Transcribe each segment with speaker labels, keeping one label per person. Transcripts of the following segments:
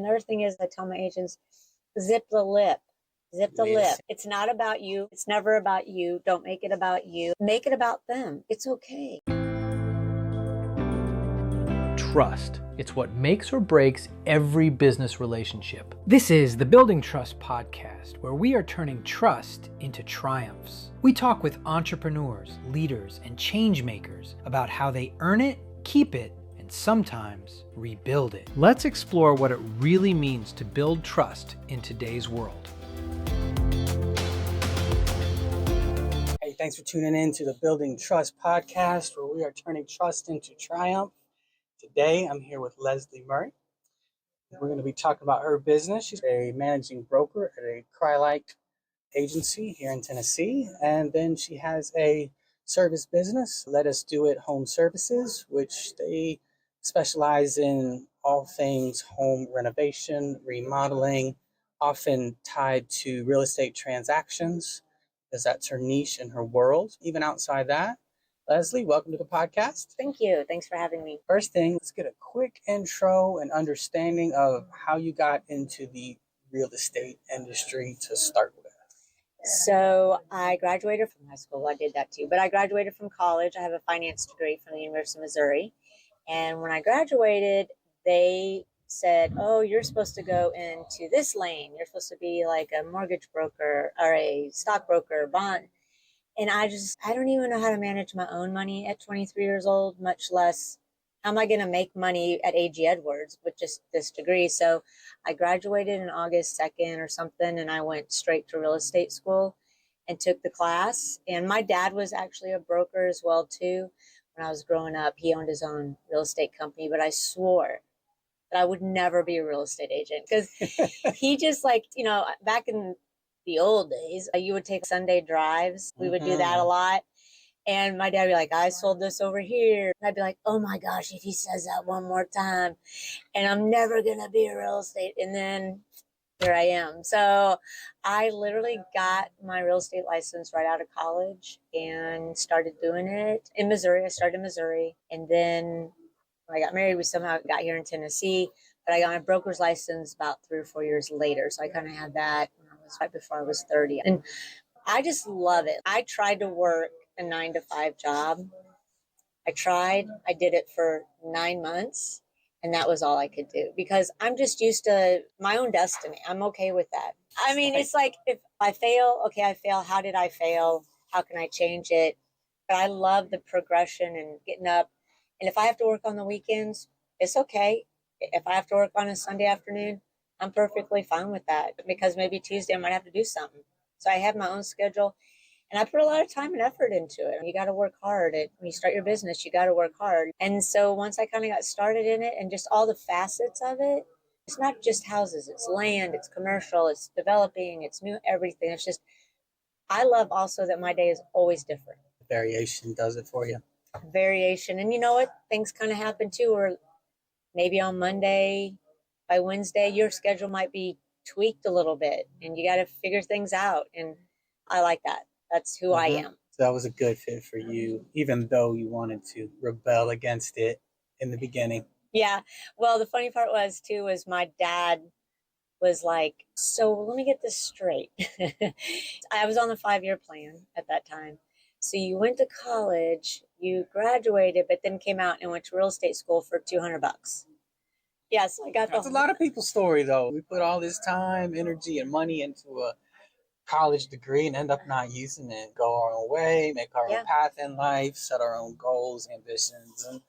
Speaker 1: Another thing is I tell my agents, zip the lip. Zip the lip. It's not about you. It's never about you. Don't make it about you. Make it about them. It's okay.
Speaker 2: Trust. It's what makes or breaks every business relationship. This is the Building Trust podcast, where we are turning trust into triumphs. We talk with entrepreneurs, leaders, and change makers about how they earn it, keep it, and sometimes rebuild it. Let's explore what it really means to build trust in today's world.
Speaker 3: Hey, thanks for tuning in to the Building Trust podcast, where we are turning trust into triumph. Today, I'm here with Leslie Murray. We're going to be talking about her business. She's a managing broker at a Cry-like agency here in Tennessee. And then she has a service business, Let Us Do It Home Services, which they specialize in all things home renovation, remodeling, often tied to real estate transactions, because that's her niche and her world. Even outside that, Leslie, welcome to the podcast.
Speaker 1: Thank you. Thanks for having me.
Speaker 3: First thing, let's get a quick intro and understanding of how you got into the real estate industry to start with.
Speaker 1: So I graduated from high school. I did that too. But I graduated from college. I have a finance degree from the University of Missouri. And when I graduated, they said, oh, you're supposed to go into this lane. You're supposed to be like a mortgage broker or a stockbroker, bond. And I don't even know how to manage my own money at 23 years old, much less how am I going to make money at A.G. Edwards with just this degree. So I graduated in August 2nd or something, and I went straight to real estate school and took the class. And my dad was actually a broker as well, too. When I was growing up, he owned his own real estate company, but I swore that I would never be a real estate agent because he just back in the old days, you would take Sunday drives. We would do that a lot. And my dad would be like, I sold this over here. And I'd be like, oh my gosh, if he says that one more time, and I'm never going to be a real estate. And then here I am. So I literally got my real estate license right out of college and started doing it in Missouri. I started in Missouri. And then when I got married, we somehow got here in Tennessee. But I got my broker's license about 3 or 4 years later. So I kind of had that right before I was 30. And I just love it. I tried to work a 9-to-5 job. I did it for 9 months, and that was all I could do because I'm just used to my own destiny. I'm okay with that. I mean, it's like if I fail, okay, I fail. How did I fail? How can I change it? But I love the progression and getting up. And if I have to work on the weekends, it's okay. If I have to work on a Sunday afternoon, I'm perfectly fine with that because maybe Tuesday I might have to do something. So I have my own schedule and I put a lot of time and effort into it. You got to work hard. When you start your business, you got to work hard. And so once I kind of got started in it and just all the facets of it, it's not just houses, it's land, it's commercial, it's developing, it's new, everything. It's just, I love also that my day is always different.
Speaker 3: Variation does it for you.
Speaker 1: Variation. And you know what? Things kind of happen too, where maybe on Monday, by Wednesday, your schedule might be tweaked a little bit and you got to figure things out. And I like that. That's who I am.
Speaker 3: So that was a good fit for you, even though you wanted to rebel against it in the beginning.
Speaker 1: Yeah. Well, the funny part was my dad was like, so let me get this straight. I was on the 5-year plan at that time. So you went to college, you graduated, but then came out and went to real estate school for $200. Yes, I got
Speaker 3: That's a lot of people's story, though. We put all this time, energy, and money into a college degree and end up not using it. Go our own way, make our own path in life, set our own goals, ambitions, and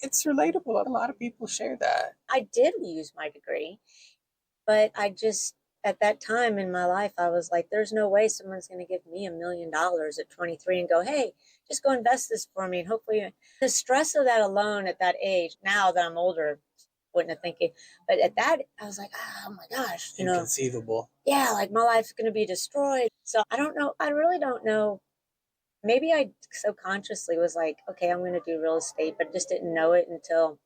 Speaker 3: it's relatable. A lot of people share that.
Speaker 1: I did use my degree, but I just, at that time in my life, I was like, there's no way someone's going to give me $1 million at 23 and go, hey, just go invest this for me. And hopefully the stress of that alone at that age, now that I'm older, wouldn't have thinking, but at that I was like, oh my gosh,
Speaker 3: inconceivable.
Speaker 1: Yeah, like my life's going to be destroyed. So I don't know. I really don't know. Maybe I subconsciously was like, okay, I'm going to do real estate, but just didn't know it until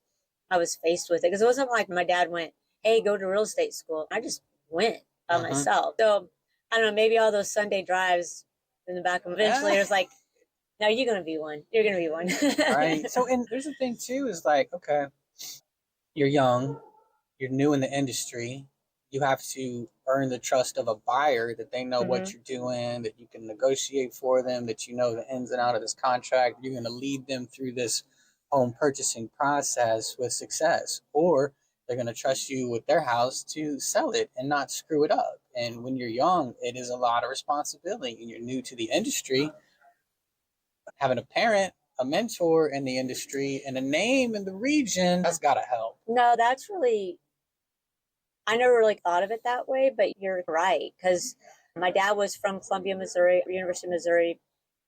Speaker 1: I was faced with it. Because it wasn't like my dad went, hey, go to real estate school. I just went by myself. So I don't know, maybe all those Sunday drives in the back of eventually it was like, no, you're going to be one. You're going to be one.
Speaker 3: Right. So, and there's the thing too, is like, okay, you're young, you're new in the industry, you have to earn the trust of a buyer that they know what you're doing, that you can negotiate for them, that you know the ins and out of this contract. You're going to lead them through this home purchasing process with success, or they're going to trust you with their house to sell it and not screw it up. And when you're young, it is a lot of responsibility, and you're new to the industry. Having a parent, a mentor in the industry, and a name in the region, that's got to help.
Speaker 1: No, that's really, I never really thought of it that way, but you're right. Because my dad was from Columbia, Missouri, University of Missouri,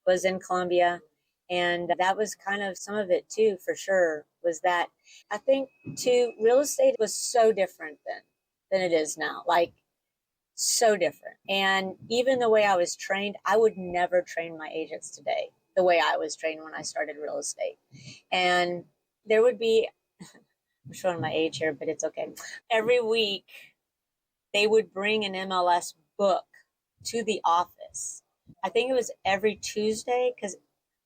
Speaker 1: was in Columbia. And that was kind of some of it too, for sure, was that I think too, real estate was so different then than it is now. Like, so different. And even the way I was trained, I would never train my agents today the way I was trained when I started real estate. And there would be, I'm showing my age here, but it's okay. Every week, they would bring an MLS book to the office. I think it was every Tuesday, because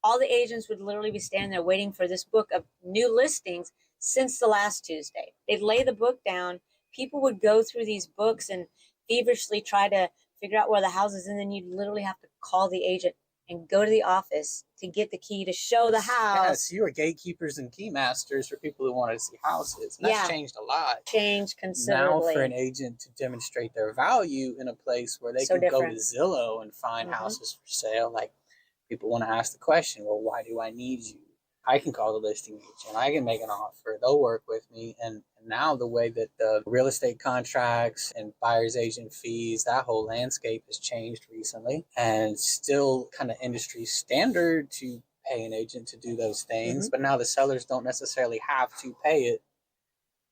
Speaker 1: all the agents would literally be standing there waiting for this book of new listings since the last Tuesday. They'd lay the book down. People would go through these books and feverishly try to figure out where the house is. And then you'd literally have to call the agent and go to the office to get the key to show the house.
Speaker 3: Yes, you were gatekeepers and key masters for people who wanted to see houses. And that's changed a lot.
Speaker 1: Changed considerably.
Speaker 3: Now for an agent to demonstrate their value in a place where they can go to Zillow and find houses for sale, like people want to ask the question, well, why do I need you? I can call the listing agent. I can make an offer. They'll work with me. And now the way that the real estate contracts and buyer's agent fees, that whole landscape has changed recently, and still kind of industry standard to pay an agent to do those things. But now the sellers don't necessarily have to pay it,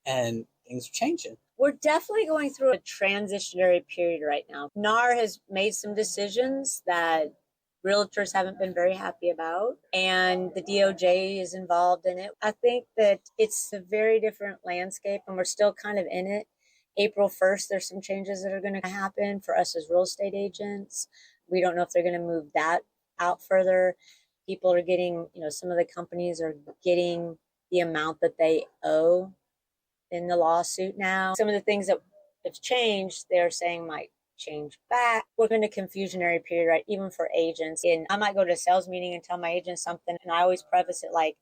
Speaker 3: and things are changing.
Speaker 1: We're definitely going through a transitionary period right now. NAR has made some decisions that realtors haven't been very happy about, and the DOJ is involved in it. I think that it's a very different landscape, and we're still kind of in it. April 1st, there's some changes that are going to happen for us as real estate agents. We don't know if they're going to move that out further. People are getting, some of the companies are getting the amount that they owe in the lawsuit now. Some of the things that have changed, they're saying might change back. We're in a confusionary period, right? Even for agents. And I might go to a sales meeting and tell my agent something, and I always preface it like,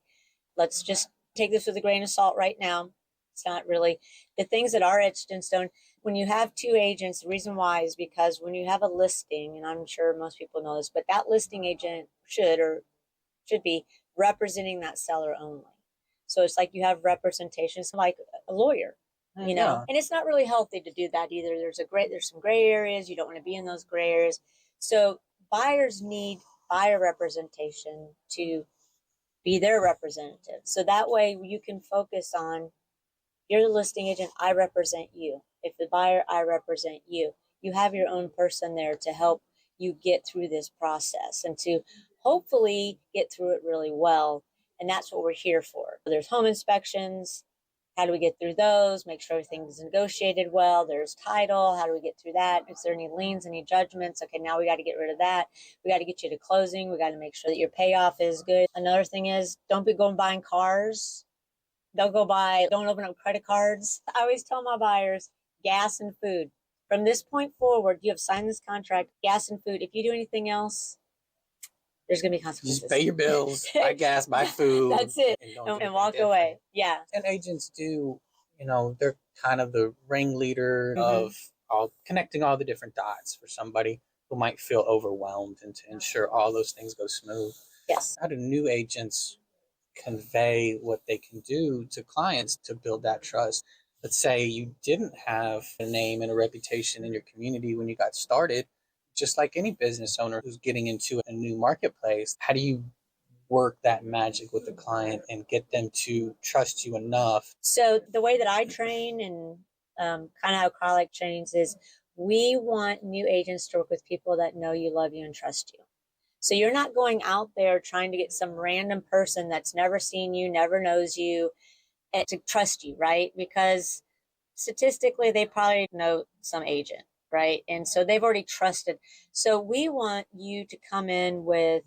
Speaker 1: let's just take this with a grain of salt right now. It's not really the things that are etched in stone. When you have two agents, the reason why is because when you have a listing, and I'm sure most people know this, but that listing agent should be representing that seller only. So it's like you have representation. It's like a lawyer. And it's not really healthy to do that either. There's some gray areas. You don't want to be in those gray areas. So buyers need buyer representation to be their representative. So that way you can focus on, you're the listing agent, I represent you. If the buyer, I represent you. You have your own person there to help you get through this process and to hopefully get through it really well. And that's what we're here for. There's home inspections. How do we get through those? Make sure everything's negotiated well. There's title. How do we get through that? Is there any liens, any judgments? Okay, now we got to get rid of that. We got to get you to closing. We got to make sure that your payoff is good. Another thing is, don't be going buying cars. Don't open up credit cards. I always tell my buyers, gas and food. From this point forward, you have signed this contract, gas and food. If you do anything else, there's going to be consequences.
Speaker 3: Just pay your bills, buy gas, buy food.
Speaker 1: That's it. And walk away. Yeah.
Speaker 3: And agents do, they're kind of the ringleader of connecting all the different dots for somebody who might feel overwhelmed, and to ensure all those things go smooth.
Speaker 1: Yes.
Speaker 3: How do new agents convey what they can do to clients to build that trust? Let's say you didn't have a name and a reputation in your community when you got started. Just like any business owner who's getting into a new marketplace, how do you work that magic with the client and get them to trust you enough?
Speaker 1: So the way that I train and kind of how Carl trains is, we want new agents to work with people that know you, love you, and trust you. So you're not going out there trying to get some random person that's never seen you, never knows you, and to trust you, right? Because statistically, they probably know some agent, right? And so they've already trusted. So we want you to come in with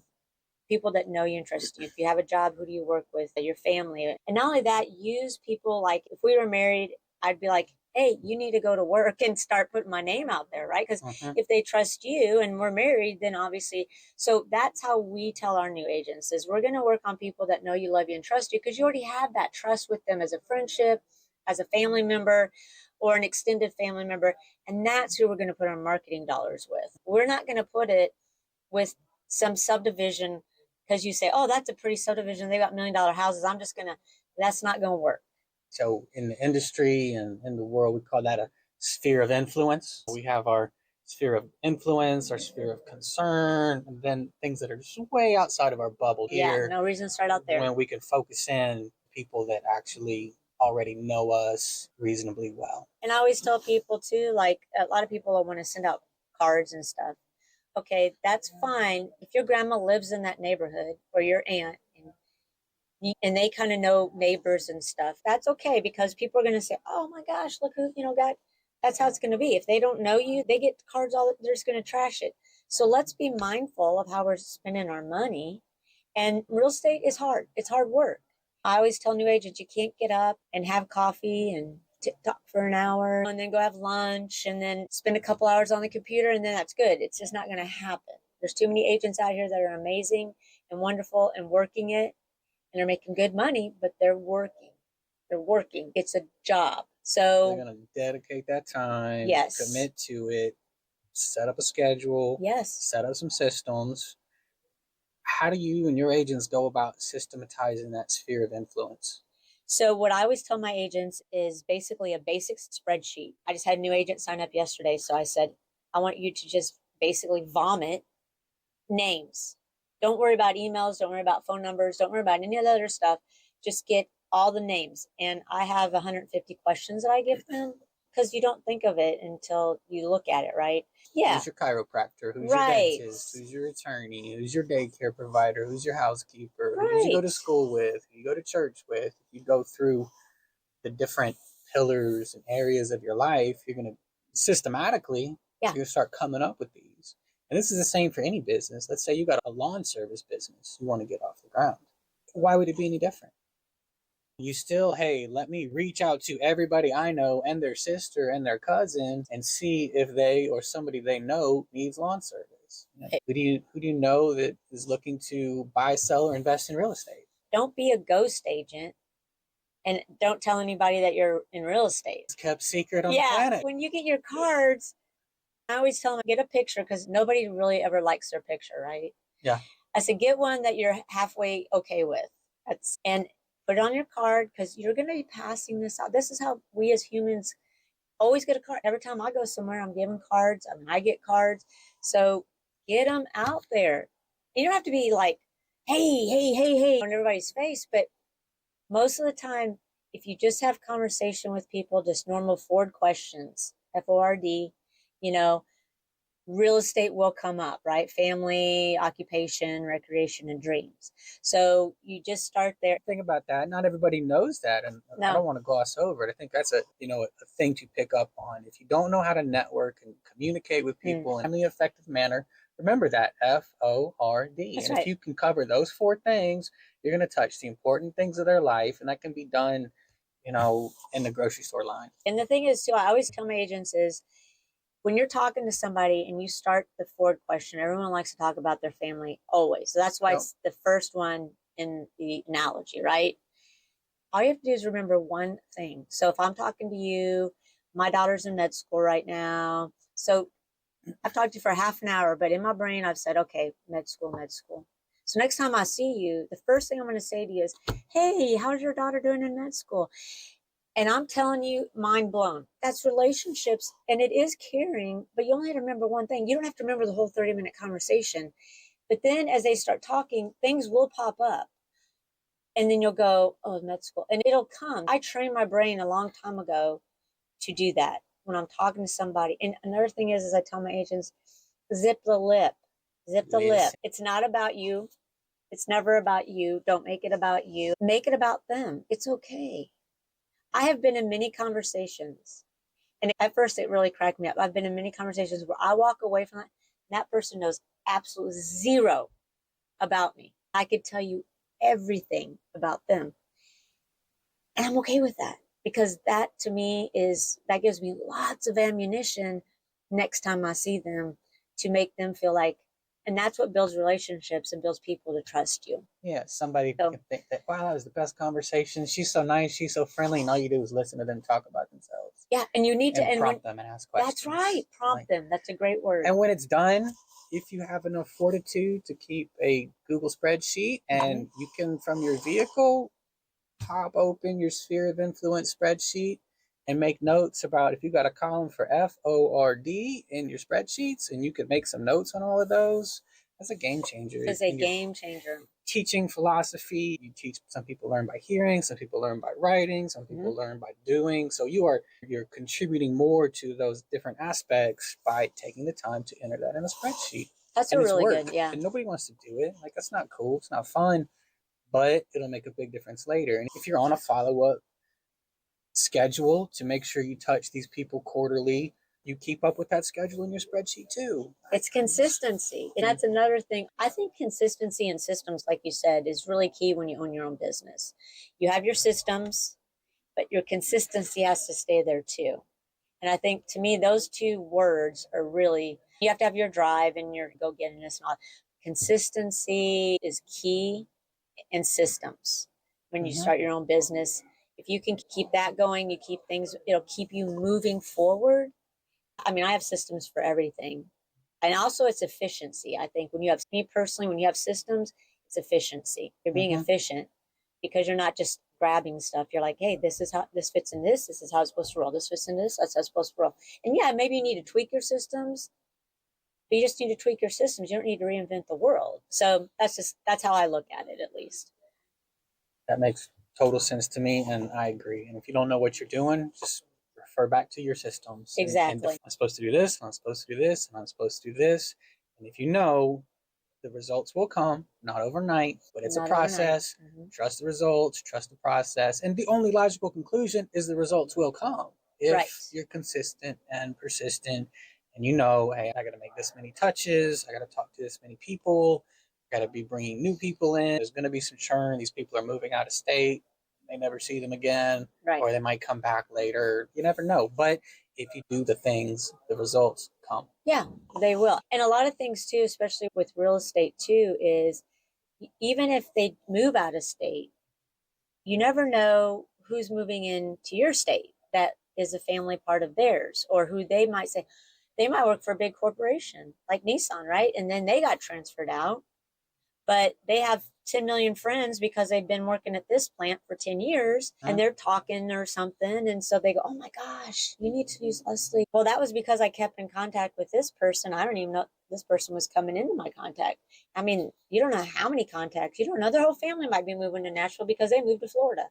Speaker 1: people that know you and trust you. If you have a job, who do you work with? Your family. And not only that, use people like, if we were married, I'd be like, hey, you need to go to work and start putting my name out there, right? Because if they trust you and we're married, then obviously, so that's how we tell our new agents is we're going to work on people that know you, love you, and trust you because you already have that trust with them as a friendship, as a family member, or an extended family member. And that's who we're going to put our marketing dollars with. We're not going to put it with some subdivision because you say, oh, that's a pretty subdivision. They got $1 million houses. That's not going to work.
Speaker 3: So in the industry and in the world, we call that a sphere of influence. We have our sphere of influence, our sphere of concern, and then things that are just way outside of our bubble here.
Speaker 1: Yeah, no reason to start out there.
Speaker 3: When we can focus in people that actually already know us reasonably well.
Speaker 1: And I always tell people too, like a lot of people want to send out cards and stuff. Okay, that's fine. If your grandma lives in that neighborhood or your aunt and they kind of know neighbors and stuff, that's okay because people are going to say, oh my gosh, look who, got, that's how it's going to be. If they don't know you, they get cards, they're just going to trash it. So let's be mindful of how we're spending our money. And real estate is hard. It's hard work. I always tell new agents, you can't get up and have coffee and TikTok for an hour and then go have lunch and then spend a couple hours on the computer and then that's good. It's just not going to happen. There's too many agents out here that are amazing and wonderful and working it and they're making good money, but they're working. They're working. It's a job. So
Speaker 3: they're going to dedicate that time,
Speaker 1: yes,
Speaker 3: commit to it, set up a schedule,
Speaker 1: yes,
Speaker 3: set up some systems. How do you and your agents go about systematizing that sphere of influence?
Speaker 1: So what I always tell my agents is basically a basic spreadsheet. I just had a new agent sign up yesterday. So I said, I want you to just basically vomit names. Don't worry about emails. Don't worry about phone numbers. Don't worry about any of the other stuff. Just get all the names. And I have 150 questions that I give them because you don't think of it until you look at it, right? Yeah.
Speaker 3: Who's your chiropractor? Who's your dentist? Who's your attorney? Who's your daycare provider? Who's your housekeeper? Who did you go to school with? Who you go to church with? If you go through the different pillars and areas of your life, you're going to systematically, you're going to start coming up with these. And this is the same for any business. Let's say you got a lawn service business you want to get off the ground. Why would it be any different? You still, hey, let me reach out to everybody I know and their sister and their cousin and see if they or somebody they know needs lawn service. Who do you know that is looking to buy, sell, or invest in real estate?
Speaker 1: Don't be a ghost agent and don't tell anybody that you're in real estate.
Speaker 3: It's kept secret on the planet.
Speaker 1: When you get your cards, I always tell them, get a picture because nobody really ever likes their picture, right?
Speaker 3: Yeah.
Speaker 1: I said, get one that you're halfway okay with. And put it on your card because you're going to be passing this out. This is how we as humans always get a card. Every time I go somewhere, I'm giving cards. I get cards. So get them out there. You don't have to be like, hey, on everybody's face. But most of the time, if you just have conversation with people, just normal Ford questions, FORD, real estate will come up, right? Family, occupation, recreation, and dreams. So you just start there.
Speaker 3: Think about that. Not everybody knows that, and I don't want to gloss over it. I think that's a thing to pick up on. If you don't know how to network and communicate with people in an effective manner, remember that FORD.
Speaker 1: That's
Speaker 3: and
Speaker 1: right.
Speaker 3: If you can cover those 4 things, you're going to touch the important things of their life, and that can be done, in the grocery store line.
Speaker 1: And the thing is, too, I always tell my agents is, when you're talking to somebody and you start the Ford question, everyone likes to talk about their family always. So that's why it's the first one in the analogy, right? All you have to do is remember one thing. So if I'm talking to you, my daughter's in med school right now. So I've talked to you for half an hour, but in my brain, I've said, okay, med school. So next time I see you, the first thing I'm going to say to you is, hey, how's your daughter doing in med school? And I'm telling you, mind blown. That's relationships, and it is caring, but you only have to remember one thing. You don't have to remember the whole 30-minute conversation. But then as they start talking, things will pop up. And then you'll go, oh, med school. And it'll come. I trained my brain a long time ago to do that when I'm talking to somebody. And another thing is I tell my agents, zip the lip. Zip the lip. It's not about you. It's never about you. Don't make it about you. Make it about them. It's okay. I have been in many conversations, and at first it really cracked me up. I've been in many conversations where I walk away from that, and that person knows absolutely zero about me. I could tell you everything about them, and I'm okay with that. because that to me is, that gives me lots of ammunition next time I see them to make them feel like, and that's what builds relationships and builds people to trust you.
Speaker 3: Yeah, somebody
Speaker 1: So
Speaker 3: can think that, wow, that was the best conversation. She's so nice, she's so friendly, and all you do is listen to them talk about themselves
Speaker 1: yeah, and you need to,
Speaker 3: and
Speaker 1: and
Speaker 3: prompt them and ask questions.
Speaker 1: that's right, prompt
Speaker 3: Like,
Speaker 1: them. That's a great word.
Speaker 3: and when it's done, if you have enough fortitude to keep a Google spreadsheet, and you can, from your vehicle, pop open your sphere of influence spreadsheet and make notes about, if you got a column for FORD in your spreadsheets, and you could make some notes on all of those, that's a game changer.
Speaker 1: It's a game changer.
Speaker 3: Teaching philosophy, you teach, some people learn by hearing, some people learn by writing, some people learn by doing. So you're contributing more to those different aspects by taking the time to enter that in a spreadsheet.
Speaker 1: That's
Speaker 3: And
Speaker 1: a
Speaker 3: it's
Speaker 1: really
Speaker 3: work,
Speaker 1: good, yeah.
Speaker 3: and nobody wants to do it. Like, that's not cool, it's not fun, but it'll make a big difference later. And if you're on a follow-up schedule to make sure you touch these people quarterly, you keep up with that schedule in your spreadsheet too.
Speaker 1: It's consistency. And that's another thing. I think consistency and systems, like you said, is really key when you own your own business. You have your systems, but your consistency has to stay there too. And I think, to me, those two words are really, you have to have your drive and your go getterness and all. Consistency is key, and systems. When you start your own business, if you can keep that going, you keep things, it'll keep you moving forward. I mean, I have systems for everything. And also it's efficiency. I think when you have, me personally, when you have systems, it's efficiency. You're being efficient because you're not just grabbing stuff. You're like, hey, this is how this fits in this. This is how it's supposed to roll. This fits in this. That's how it's supposed to roll. And yeah, maybe you need to tweak your systems, but you just need to tweak your systems. You don't need to reinvent the world. So that's how I look at it, at least.
Speaker 3: That makes total sense to me, and I agree. And if you don't know what you're doing, just refer back to your systems.
Speaker 1: Exactly.
Speaker 3: And I'm supposed to do this, and I'm supposed to do this, and I'm supposed to do this. And if you know, the results will come, not overnight, but it's
Speaker 1: Not
Speaker 3: a process. Trust the results, trust the process. And the only logical conclusion is the results will come if you're consistent and persistent, and you know, hey, I got to make this many touches, I got to talk to this many people, got to be bringing new people in. There's going to be some churn. These people are moving out of state. They never see them again, or they might come back later. You never know. But if you do the things, the results come.
Speaker 1: Yeah, they will. And a lot of things too, especially with real estate too, is even if they move out of state, you never know who's moving into your state that is a family part of theirs, or who they might say, they might work for a big corporation like Nissan, right? And then they got transferred out, but they have 10 million friends because they've been working at this plant for 10 years and they're talking or something. And so they go, oh my gosh, you need to use Leslie. Well, that was because I kept in contact with this person. I don't even know this person was coming into my contact. I mean, you don't know how many contacts. You don't know their whole family might be moving to Nashville because they moved to Florida.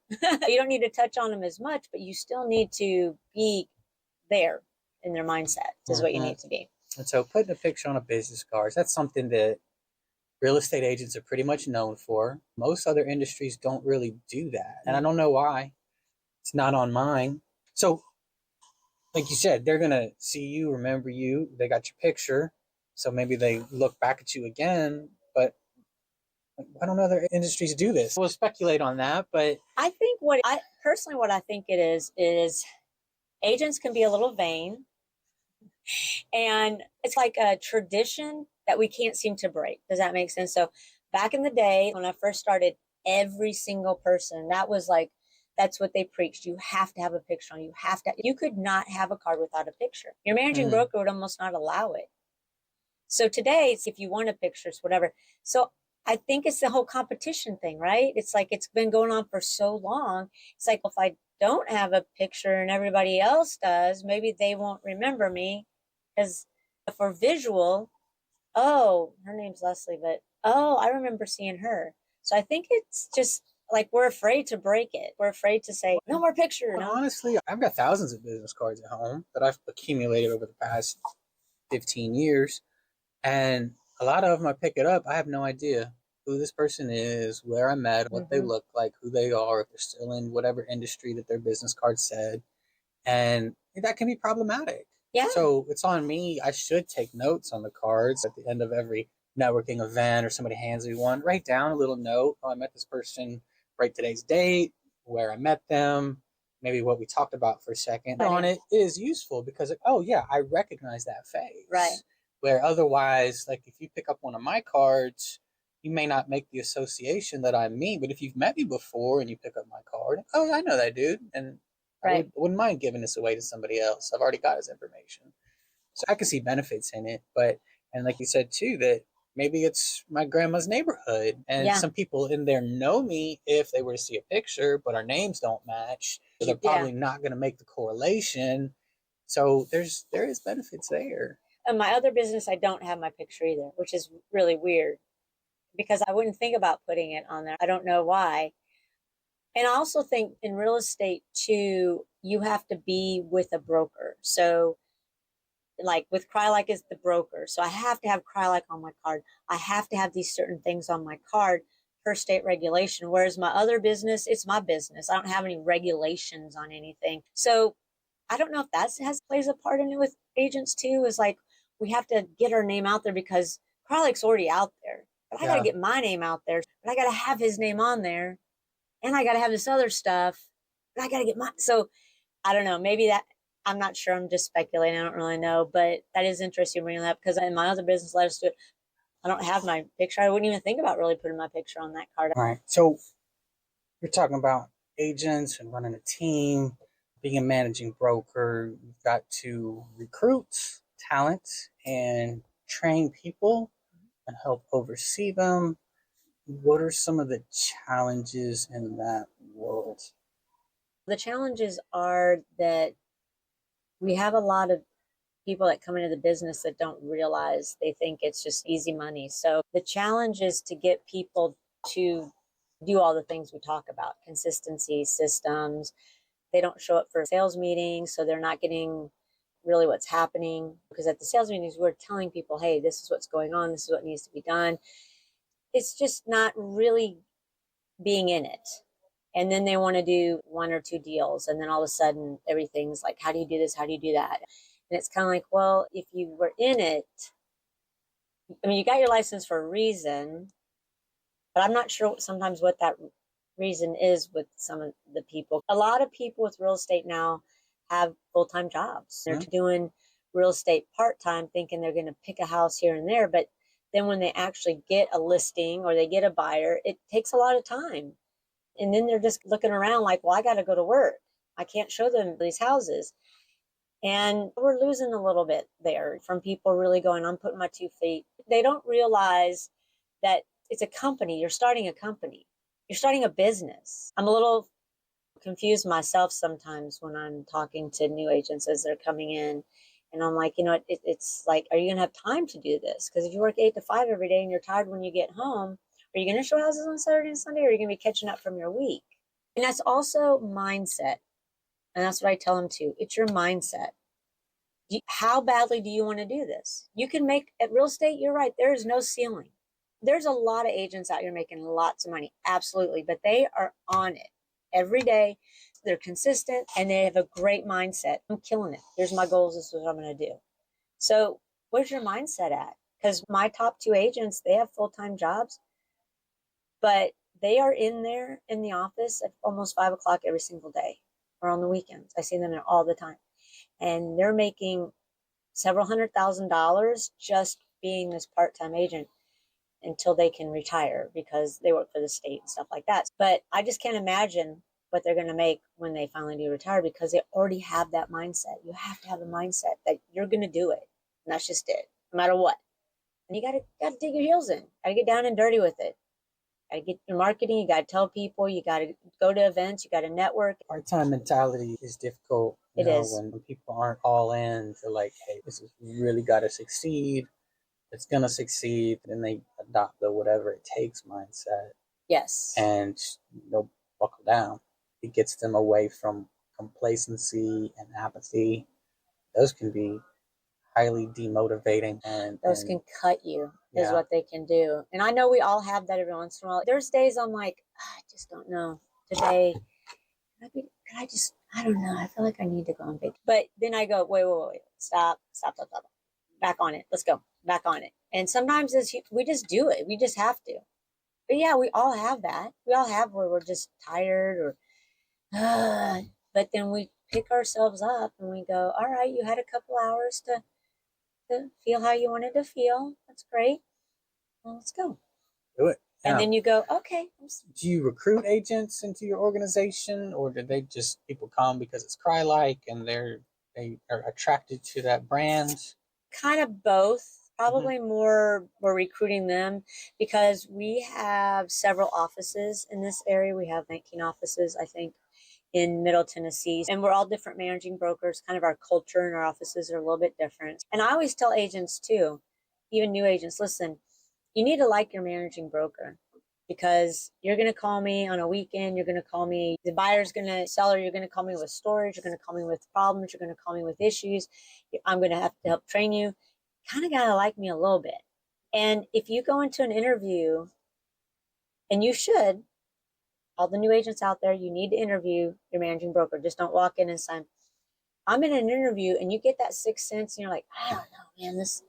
Speaker 1: You don't need to touch on them as much, but you still need to be there in their mindset is what you need to be.
Speaker 3: And so putting a picture on a business card, that's something that real estate agents are pretty much known for. Most other industries don't really do that. And I don't know why. It's not on mine. So, like you said, they're going to see you, remember you. They got your picture. So maybe they look back at you again. But why don't other industries do this? We'll speculate on that. But
Speaker 1: I think what I think it is agents can be a little vain. And it's like a tradition that we can't seem to break. Does that make sense? So back in the day, when I first started, every single person, that's what they preached. You have to have a picture on. You could not have a card without a picture. Your managing broker would almost not allow it. So today, if you want a picture, it's whatever. So I think it's the whole competition thing, right? It's like, it's been going on for so long. It's like, if I don't have a picture and everybody else does, maybe they won't remember me. Because for visual, oh, her name's Leslie, but oh, I remember seeing her. So I think it's just like, we're afraid to break it. We're afraid to say, no more picture.
Speaker 3: No? Honestly, I've got thousands of business cards at home that I've accumulated over the past 15 years. And a lot of them, I pick it up, I have no idea who this person is, where I met, what they look like, who they are, if they're still in whatever industry that their business card said. And that can be problematic. Yeah. So it's on me. I should take notes on the cards at the end of every networking event, or somebody hands me one. Write down a little note. Oh, I met this person. Write today's date, where I met them, maybe what we talked about for a second
Speaker 1: Right.
Speaker 3: on it is useful because, oh yeah, I recognize that face.
Speaker 1: Right.
Speaker 3: Where otherwise, like if you pick up one of my cards, you may not make the association that I'm me. But if you've met me before and you pick up my card, oh, I know that dude, and
Speaker 1: Right.
Speaker 3: wouldn't mind giving this away to somebody else. I've already got his information, so I can see benefits in it. But and like you said too, that maybe it's my grandma's neighborhood, and
Speaker 1: Yeah.
Speaker 3: some people in there know me if they were to see a picture, but our names don't match, so they're probably not going to make the correlation. So there is benefits there.
Speaker 1: And my other business, I don't have my picture either, which is really weird because I wouldn't think about putting it on there. I don't know why. And I also think in real estate too, you have to be with a broker. So like with Crylike is the broker. So I have to have Crylike on my card. I have to have these certain things on my card per state regulation. Whereas my other business, it's my business. I don't have any regulations on anything. So I don't know if that plays a part in it with agents too, is like we have to get our name out there because Crylike's already out there. But I gotta get my name out there. But I gotta have his name on there. And I gotta have this other stuff. But I gotta get my so I don't know, maybe that I'm not sure. I'm just speculating. I don't really know, but that is interesting bringing that up because in my other business, let us do it. I don't have my picture. I wouldn't even think about really putting my picture on that card.
Speaker 3: All right. So you're talking about agents and running a team, being a managing broker. You've got to recruit talent and train people and help oversee them. What are some of the challenges in that world?
Speaker 1: The challenges are that we have a lot of people that come into the business that don't realize they think it's just easy money. So the challenge is to get people to do all the things we talk about: consistency, systems. They don't show up for sales meetings, so they're not getting really what's happening. Because at the sales meetings, we're telling people, hey, this is what's going on, this is what needs to be done. It's just not really being in it. And then they want to do one or two deals. And then all of a sudden, everything's like, how do you do this? How do you do that? And it's kind of like, well, if you were in it, I mean, you got your license for a reason, but I'm not sure sometimes what that reason is with some of the people. A lot of people with real estate now have full-time jobs. They're doing real estate part-time, thinking they're going to pick a house here and there. But then when they actually get a listing or they get a buyer, it takes a lot of time. And then they're just looking around like, well, I got to go to work. I can't show them these houses. And we're losing a little bit there from people really going, I'm putting my 2 feet. They don't realize that it's a company. You're starting a company. You're starting a business. I'm a little confused myself sometimes when I'm talking to new agents as they're coming in. And I'm like, it's like, are you going to have time to do this? Because if you work 8 to 5 every day and you're tired when you get home, are you going to show houses on Saturday and Sunday, or are you going to be catching up from your week? And that's also mindset. And that's what I tell them too. It's your mindset. How badly do you want to do this? You can make at real estate, you're right, there is no ceiling. There's a lot of agents out here making lots of money, absolutely, but they are on it every day. They're consistent and they have a great mindset. I'm killing it. Here's my goals. This is what I'm going to do. So where's your mindset at? Because my top 2 agents, they have full-time jobs, but they are in there in the office at almost 5 o'clock every single day or on the weekends. I see them there all the time. And they're making several $100,000 just being this part-time agent until they can retire because they work for the state and stuff like that. But I just can't imagine what they're going to make when they finally do retire because they already have that mindset. You have to have a mindset that you're going to do it. And that's just it, no matter what. And you got to dig your heels in. Got to get down and dirty with it. Got to get your marketing. You got to tell people. You got to go to events. You got to network.
Speaker 3: Part-time mentality is difficult.
Speaker 1: It is.
Speaker 3: When people aren't all in, they're like, hey, this is really got to succeed. It's going to succeed. And they adopt the whatever it takes mindset.
Speaker 1: Yes.
Speaker 3: And they'll buckle down. It gets them away from complacency and apathy. Those can be highly demotivating. And
Speaker 1: those can cut you is what they can do. And I know we all have that every once in a while. There's days I'm like, I just don't know. Today, I don't know. I feel like I need to go on vacation. But then I go, wait. Stop. Back on it. Let's go. Back on it. And sometimes we just do it. We just have to. But yeah, we all have that. We all have where we're just tired or, but But then we pick ourselves up and we go, all right, you had a couple hours to feel how you wanted to feel. That's great. Well, let's go.
Speaker 3: Do it.
Speaker 1: And
Speaker 3: Now,
Speaker 1: then you go, okay.
Speaker 3: do you recruit agents into your organization, or do they just people come because it's cry-like and they are attracted to that brand?
Speaker 1: Kind of both.
Speaker 3: Mm-hmm.
Speaker 1: Probably more we're recruiting them because we have several offices in this area. We have 19 offices, I think, in Middle Tennessee. And we're all different managing brokers. Kind of our culture and our offices are a little bit different. And I always tell agents too, even new agents, listen, you need to like your managing broker, because you're going to call me on a weekend. You're going to call me, the buyer's going to, seller, you're going to call me with storage. You're going to call me with problems. You're going to call me with issues. I'm going to have to help train you. Kind of got to like me a little bit. And if you go into an interview, and you should, all the new agents out there, you need to interview your managing broker. Just don't walk in and say, I'm in an interview, and you get that sixth sense and you're like, I don't know, man, this,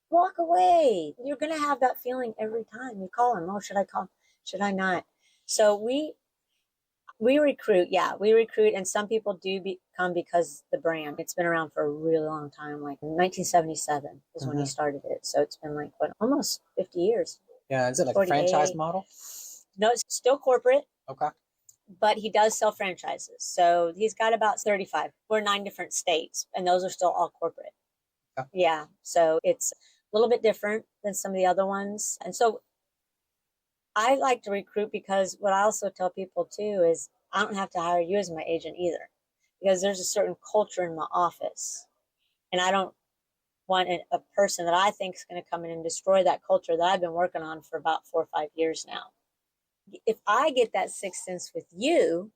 Speaker 1: walk away. You're going to have that feeling every time you call them. Oh, should I call? Should I not? So we recruit. Yeah, we recruit. And some people do come because the brand, it's been around for a really long time. Like 1977 is when he started it. So it's been like, what, almost 50 years.
Speaker 3: Yeah. Is it like a franchise model?
Speaker 1: No, it's still corporate.
Speaker 3: Okay.
Speaker 1: But he does sell franchises. So he's got about 35. We're 9 different states, and those are still all corporate. Okay. Yeah. So it's a little bit different than some of the other ones. And so I like to recruit, because what I also tell people too is I don't have to hire you as my agent either, because there's a certain culture in my office, and I don't want a person that I think is going to come in and destroy that culture that I've been working on for about 4 or 5 years now. If I get that sixth sense with you,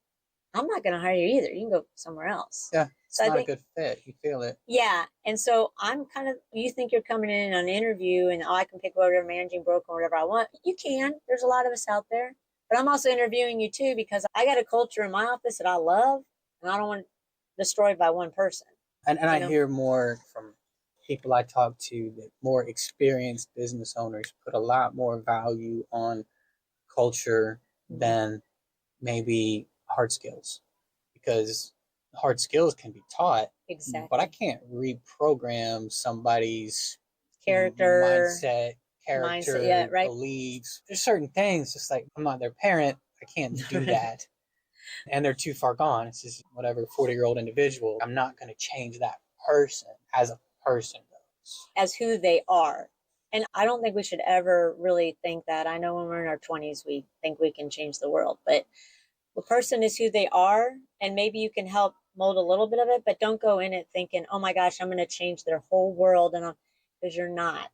Speaker 1: I'm not going to hire you either. You can go somewhere else.
Speaker 3: Yeah. It's not a good fit. You feel it.
Speaker 1: Yeah. And so I'm kind of, you think you're coming in on an interview and I can pick whatever managing broker or whatever I want. You can. There's a lot of us out there. But I'm also interviewing you too, because I got a culture in my office that I love, and I don't want it destroyed by one person.
Speaker 3: And I hear more from people I talk to that more experienced business owners put a lot more value on culture than maybe hard skills, because hard skills can be taught.
Speaker 1: Exactly.
Speaker 3: But I can't reprogram somebody's
Speaker 1: character,
Speaker 3: mindset, right? Beliefs. There's certain things, just like I'm not their parent, I can't do that. And they're too far gone. It's just whatever 40-year-old individual. I'm not going to change that person as a person does. As
Speaker 1: who they are. And I don't think we should ever really think that. I know when we're in our 20s, we think we can change the world, but the person is who they are, and maybe you can help mold a little bit of it, but don't go in it thinking, oh my gosh, I'm going to change their whole world. And because you're not.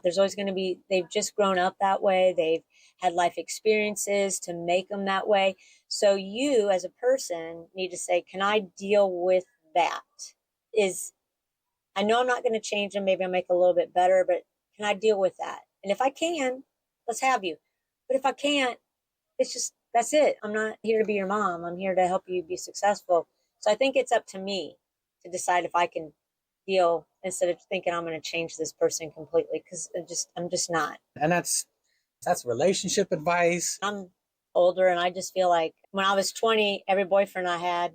Speaker 1: There's always going to be, they've just grown up that way. They've had life experiences to make them that way. So you as a person need to say, can I deal with that? I know I'm not going to change them. Maybe I'll make a little bit better, but can I deal with that? And if I can, let's have you. But if I can't, it's just, that's it. I'm not here to be your mom. I'm here to help you be successful. So I think it's up to me to decide if I can deal, instead of thinking I'm going to change this person completely, because I'm just not.
Speaker 3: And that's relationship advice.
Speaker 1: I'm older, and I just feel like when I was 20, every boyfriend I had,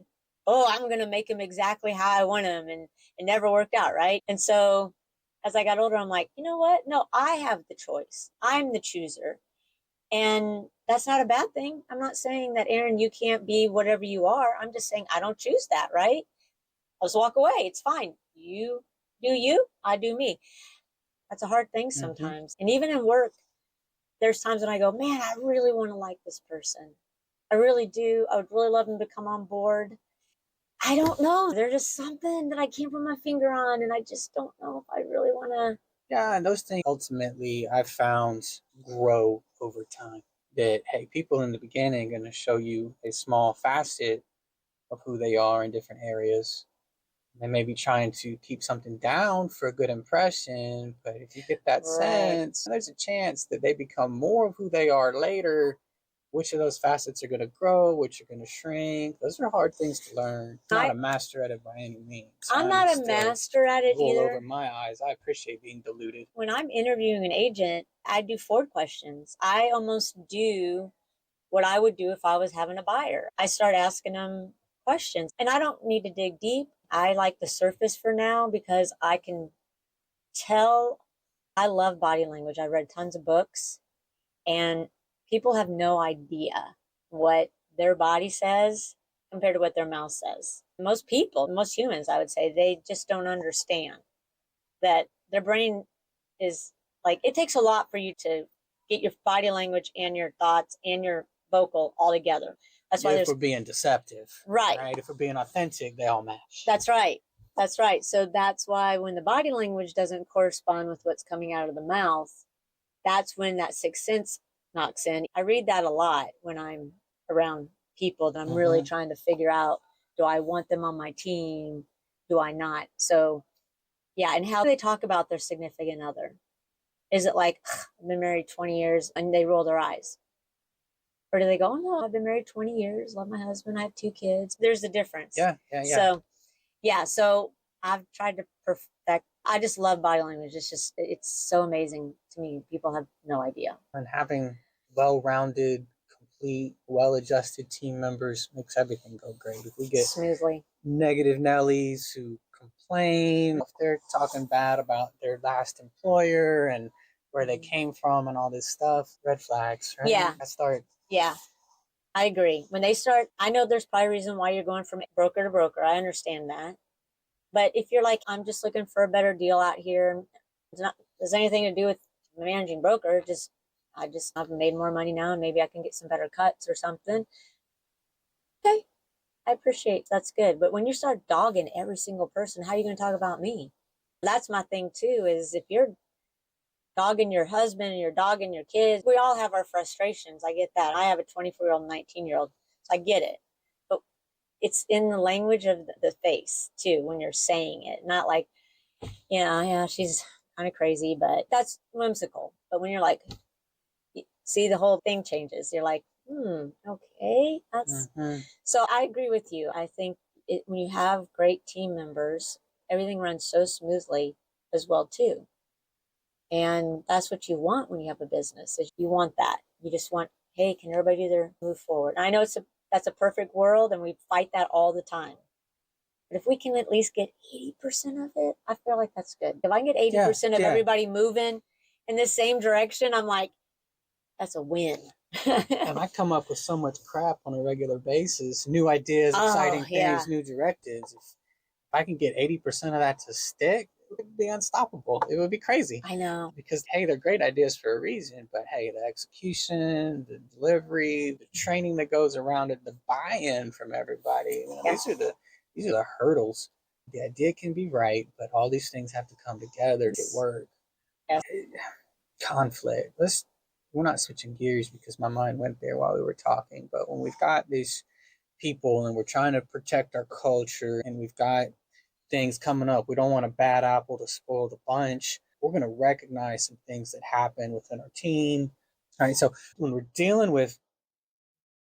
Speaker 1: I'm going to make him exactly how I want him, and it never worked out, right? And so as I got older, I'm like, you know what? No, I have the choice. I'm the chooser. And that's not a bad thing. I'm not saying that, Aaron, you can't be whatever you are. I'm just saying I don't choose that, right? I'll just walk away. It's fine. You do you, I do me. That's a hard thing sometimes. And even in work, there's times when I go, man, I really want to like this person. I really do. I would really love them to come on board. I don't know. There's just something that I can't put my finger on, and I just don't know if I really want to.
Speaker 3: Yeah, and those things ultimately I've found grow over time. That, hey, people in the beginning are going to show you a small facet of who they are in different areas. They may be trying to keep something down for a good impression, but if you get that sense, there's a chance that they become more of who they are later. Which of those facets are going to grow, which are going to shrink. Those are hard things to learn. I'm not a master at it by any means.
Speaker 1: I'm not a master at it either.
Speaker 3: Over my eyes. I appreciate being diluted.
Speaker 1: When I'm interviewing an agent, I do Ford questions. I almost do what I would do if I was having a buyer. I start asking them questions. And I don't need to dig deep. I like the surface for now because I can tell. I love body language. I read tons of books, and people have no idea what their body says compared to what their mouth says. Most people, most humans, I would say, they just don't understand that their brain is like, it takes a lot for you to get your body language and your thoughts and your vocal all together. That's why
Speaker 3: if we're being deceptive,
Speaker 1: right.
Speaker 3: If we're being authentic, they all match.
Speaker 1: That's right. That's right. So that's why when the body language doesn't correspond with what's coming out of the mouth, that's when that sixth sense knocks in. I read that a lot when I'm around people that I'm really trying to figure out, do I want them on my team? Do I not? So, yeah. And how they talk about their significant other. Is it like, I've been married 20 years and they roll their eyes? Or do they go, oh, no, I've been married 20 years, love my husband, I have 2 kids. There's a difference.
Speaker 3: Yeah.
Speaker 1: So, yeah. So I've tried to perfect. I just love body language. It's so amazing to me. People have no idea.
Speaker 3: And having well-rounded, complete, well-adjusted team members makes everything go great. If we get
Speaker 1: smoothly
Speaker 3: negative Nellies who complain, if they're talking bad about their last employer and where they came from and all this stuff, red flags, right?
Speaker 1: Yeah. Yeah, I agree. When they start, I know there's probably a reason why you're going from broker to broker. I understand that. But if you're like, I'm just looking for a better deal out here, it's not does anything to do with managing broker. I've made more money now and maybe I can get some better cuts or something. Okay, I appreciate that's good. But when you start dogging every single person, how are you going to talk about me? That's my thing too, is if you're dogging your husband and you're dogging your kids, we all have our frustrations. I get that. I have a 24-year-old, 19-year-old, so I get it. But it's in the language of the face too, when you're saying it, not like, yeah, she's kind of crazy, but that's whimsical. But when you're like, see, the whole thing changes. You're like, okay, that's so I agree with you. I think when you have great team members, everything runs so smoothly as well too. And that's what you want when you have a business. Is you want that. You just want, hey, can everybody do their move forward? And I know that's a perfect world, and we fight that all the time. But if we can at least get 80% of it, I feel like that's good. If I can get 80% of everybody moving in the same direction, I'm like, that's a win.
Speaker 3: And I come up with so much crap on a regular basis, new ideas, exciting things, new directives. If I can get 80% of that to stick, it would be unstoppable. It would be crazy.
Speaker 1: I know.
Speaker 3: Because, hey, they're great ideas for a reason, but hey, the execution, the delivery, the training that goes around it, the buy-in from everybody, these are the hurdles. The idea can be right, but all these things have to come together to work.
Speaker 1: Yeah.
Speaker 3: Conflict. We're not switching gears because my mind went there while we were talking, but when we've got these people and we're trying to protect our culture and we've got things coming up, we don't want a bad apple to spoil the bunch. We're going to recognize some things that happen within our team. All right. So when we're dealing with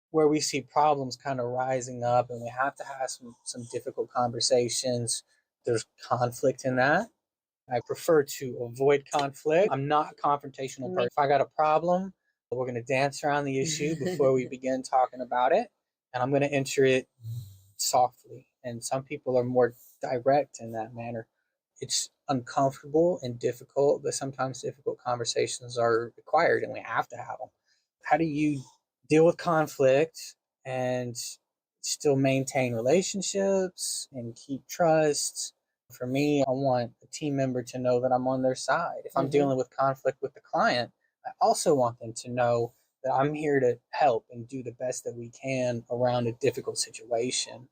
Speaker 3: where we see problems kind of rising up and we have to have some difficult conversations, there's conflict in that. I prefer to avoid conflict. I'm not a confrontational person. If I got a problem, we're going to dance around the issue before we begin talking about it. And I'm going to enter it softly. And some people are more direct in that manner. It's uncomfortable and difficult, but sometimes difficult conversations are required and we have to have them. How do you deal with conflict and still maintain relationships and keep trust? For me, I want a team member to know that I'm on their side. If I'm dealing with conflict with the client, I also want them to know that I'm here to help and do the best that we can around a difficult situation.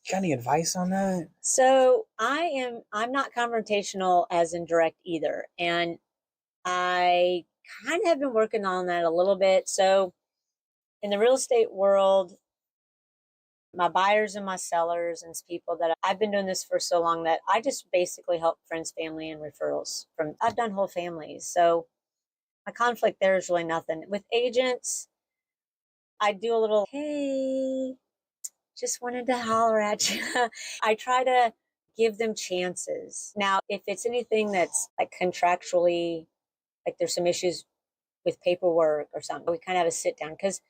Speaker 3: Got any advice on that?
Speaker 1: So I'm not confrontational as in direct either. And I kind of have been working on that a little bit. So in the real estate world, my buyers and my sellers and people that I've been doing this for so long that I just basically help friends, family, and referrals I've done whole families. So my conflict there is really nothing. With agents, I do a little, hey, just wanted to holler at you. I try to give them chances. Now, if it's anything that's like contractually, like there's some issues with paperwork or something, we kind of have a sit down because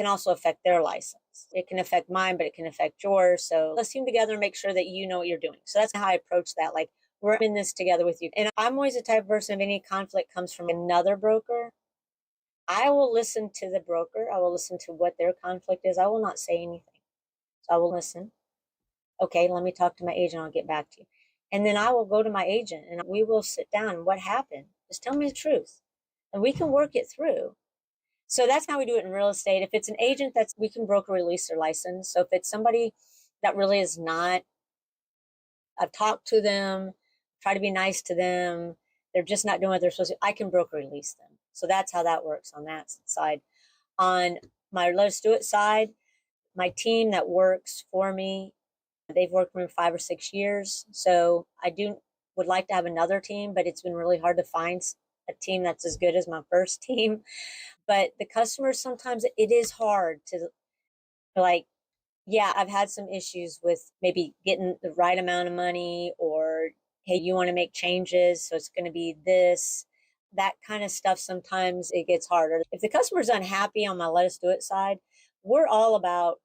Speaker 1: can also affect their license. It can affect mine, but it can affect yours. So let's team together and make sure that you know what you're doing. So that's how I approach that. Like, we're in this together with you. And I'm always the type of person, if any conflict comes from another broker, I will listen to the broker. I will listen to what their conflict is. I will not say anything. So I will listen. Okay, let me talk to my agent. I'll get back to you. And then I will go to my agent and we will sit down. What happened? Just tell me the truth. And we can work it through. So that's how we do it in real estate. If it's an agent, we can broker release their license. So if it's somebody that really is not, I've talked to them, try to be nice to them, they're just not doing what they're supposed to, I can broker release them. So that's how that works on that side. On my Let's Do It side, my team that works for me, they've worked for me 5 or 6 years. So I would like to have another team, but it's been really hard to find a team that's as good as my first team. But the customers, sometimes it is hard to, like, yeah, I've had some issues with maybe getting the right amount of money, or, hey, you want to make changes, so it's going to be this, that kind of stuff. Sometimes it gets harder. If the customer's unhappy on my Let Us Do It side, we're all about,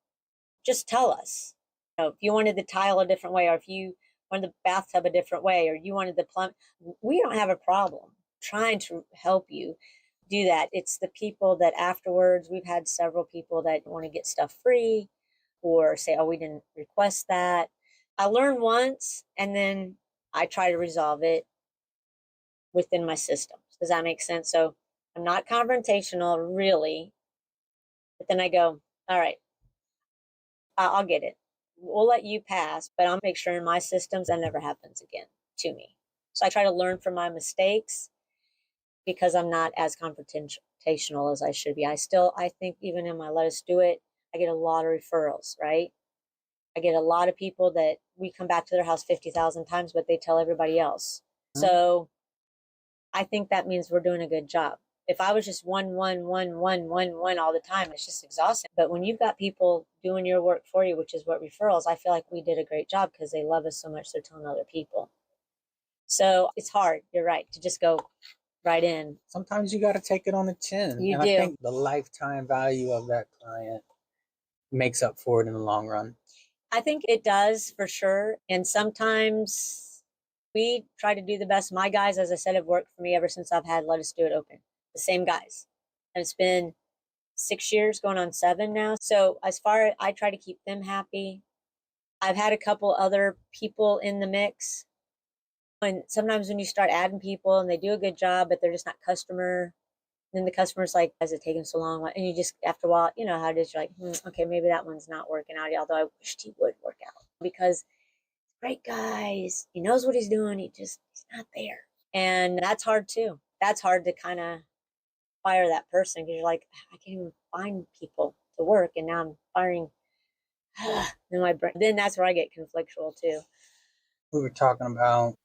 Speaker 1: just tell us. If you wanted the tile a different way, or if you wanted the bathtub a different way, or you wanted the plumb, we don't have a problem trying to help you do that. It's the people that afterwards, we've had several people that want to get stuff free or say, oh, we didn't request that. I learn once and then I try to resolve it within my systems. Does that make sense? So I'm not confrontational, really, but then I go, all right, I'll get it. We'll let you pass, but I'll make sure in my systems that never happens again to me. So I try to learn from my mistakes because I'm not as confrontational as I should be. I think even in my Let Us Do It, I get a lot of referrals, right? I get a lot of people that we come back to their house 50,000 times, but they tell everybody else. So I think that means we're doing a good job. If I was just one all the time, it's just exhausting. But when you've got people doing your work for you, which is what referrals, I feel like we did a great job because they love us so much, they're telling other people. So it's hard, you're right, to just go right in.
Speaker 3: Sometimes you got to take it on the chin.
Speaker 1: You
Speaker 3: and
Speaker 1: do.
Speaker 3: I think the lifetime value of that client makes up for it in the long run.
Speaker 1: I think it does, for sure. And sometimes we try to do the best. My guys, as I said, have worked for me ever since I've had Let Us Do It open. The same guys. And it's been 6 years, going on 7 now. So as far as I try to keep them happy, I've had a couple other people in the mix. And sometimes when you start adding people and they do a good job, but they're just not customer, then the customer's like, why is it taking so long? And you just, after a while, you know how it is. You're like, okay, maybe that one's not working out. Although I wished he would work out, because he's a great guy. He knows what he's doing. He's not there. And that's hard too. That's hard to kind of fire that person, because you're like, I can't even find people to work. And now I'm firing in my brain. Then that's where I get conflictual too.
Speaker 3: We were talking about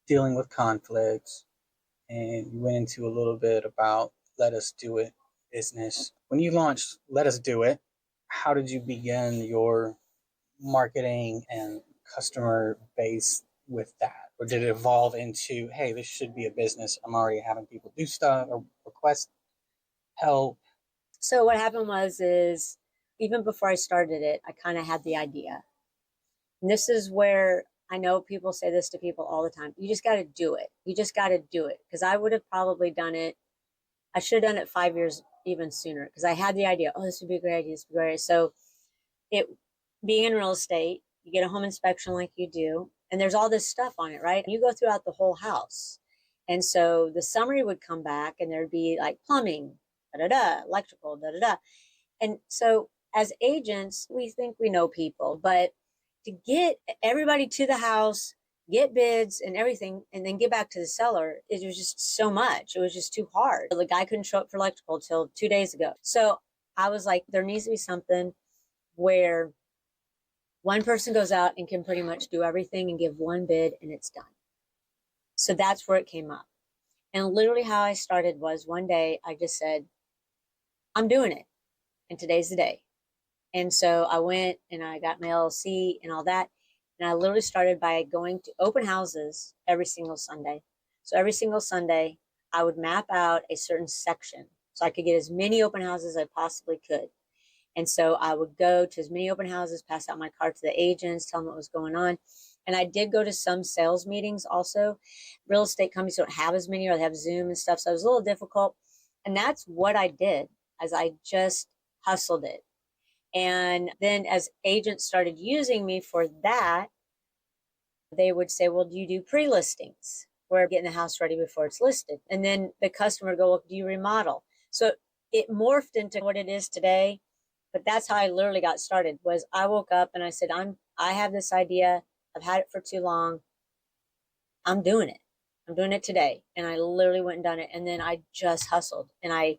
Speaker 3: dealing with conflicts, and you went into a little bit about Let Us Do It business. When you launched Let Us Do It, how did you begin your marketing and customer base with that? Or did it evolve into, hey, this should be a business, I'm already having people do stuff or request help?
Speaker 1: So what happened is even before I started it, I kind of had the idea. And this is where I know people say this to people all the time. You just got to do it. You just got to do it. Because I would have probably done it. I should have done it 5 years even sooner, because I had the idea. Oh, this would be a great idea. This would be great. So being in real estate, you get a home inspection like you do, and there's all this stuff on it, right? And you go throughout the whole house. And so the summary would come back and there'd be like plumbing, electrical, And so as agents, we think we know people, but to get everybody to the house, get bids and everything, and then get back to the seller, it was just so much. It was just too hard. The guy couldn't show up for electrical till 2 days ago. So I was like, there needs to be something where one person goes out and can pretty much do everything and give one bid and it's done. So that's where it came up. And literally how I started was one day I just said, I'm doing it. And today's the day. And so I went and I got my LLC and all that. And I literally started by going to open houses every single Sunday. So every single Sunday, I would map out a certain section so I could get as many open houses as I possibly could. And so I would go to as many open houses, pass out my card to the agents, tell them what was going on. And I did go to some sales meetings also. Real estate companies don't have as many, or they have Zoom and stuff. So it was a little difficult. And that's what I did, as I just hustled it. And then as agents started using me for that, they would say, well, do you do pre-listings? We're getting the house ready before it's listed. And then the customer would go, well, do you remodel? So it morphed into what it is today. But that's how I literally got started. Was I woke up and I said, I have this idea. I've had it for too long. I'm doing it. I'm doing it today. And I literally went and done it. And then I just hustled and I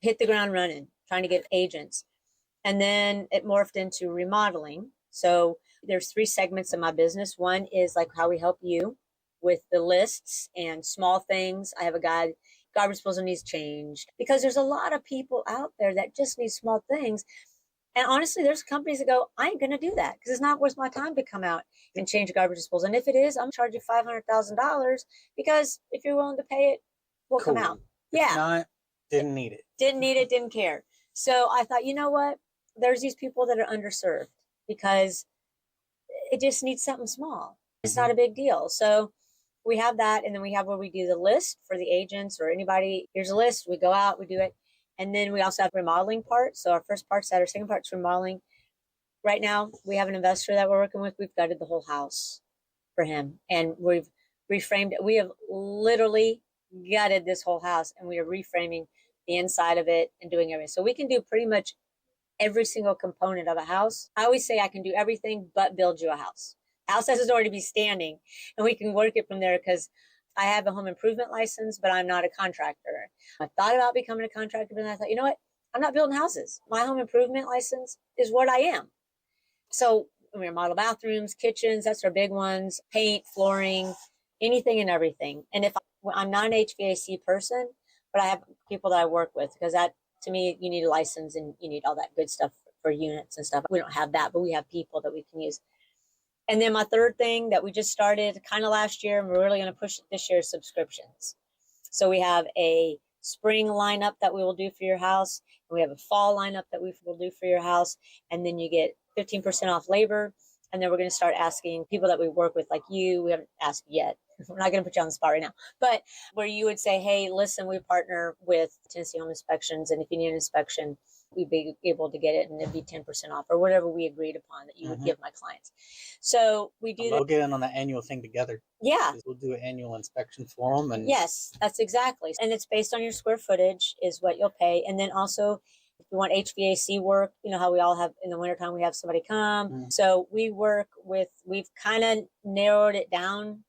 Speaker 1: hit the ground running, trying to get agents. And then it morphed into remodeling. So there's 3 segments of my business. One is like how we help you with the lists and small things. I have a guy, garbage disposal needs changed, because there's a lot of people out there that just need small things. And honestly, there's companies that go, I ain't going to do that because it's not worth my time to come out and change a garbage disposal. And if it is, I'm charging $500,000, because if you're willing to pay it, we'll come out.
Speaker 3: If not, didn't need it.
Speaker 1: Didn't need it, didn't care. So I thought, you know what? There's these people that are underserved because it just needs something small. It's not a big deal. So we have that. And then we have where we do the list for the agents or anybody. Here's a list. We go out, we do it. And then we also have remodeling part. So our first part's that, our second part's remodeling. Right now, we have an investor that we're working with. We've gutted the whole house for him. And we've reframed it. We have literally gutted this whole house, and we are reframing the inside of it and doing everything. So we can do pretty much every single component of a house. I always say I can do everything but build you a house. The house has to already be standing, and we can work it from there, because I have a home improvement license, but I'm not a contractor. I thought about becoming a contractor, but then I thought, you know what? I'm not building houses. My home improvement license is what I am. So we remodel bathrooms, kitchens, that's our big ones, paint, flooring, anything and everything. And if I'm not an HVAC person, but I have people that I work with, because that, to me, you need a license and you need all that good stuff for units and stuff. We don't have that, but we have people that we can use. And then my third thing that we just started kind of last year, and we're really going to push it this year, is subscriptions. So we have a spring lineup that we will do for your house, and we have a fall lineup that we will do for your house. And then you get 15% off labor. And then we're going to start asking people that we work with, like you. We haven't asked yet. We're not going to put you on the spot right now, but where you would say, hey, listen, we partner with Tennessee Home Inspections, and if you need an inspection, we'd be able to get it, and it'd be 10% off, or whatever we agreed upon that you would give my clients. So we do that.
Speaker 3: We'll get in on the annual thing together.
Speaker 1: Yeah.
Speaker 3: We'll do an annual inspection for them. And
Speaker 1: yes, that's exactly. And it's based on your square footage is what you'll pay. And then also, if you want HVAC work, you know how we all have in the wintertime, we have somebody come. So we work with, we've kind of narrowed it down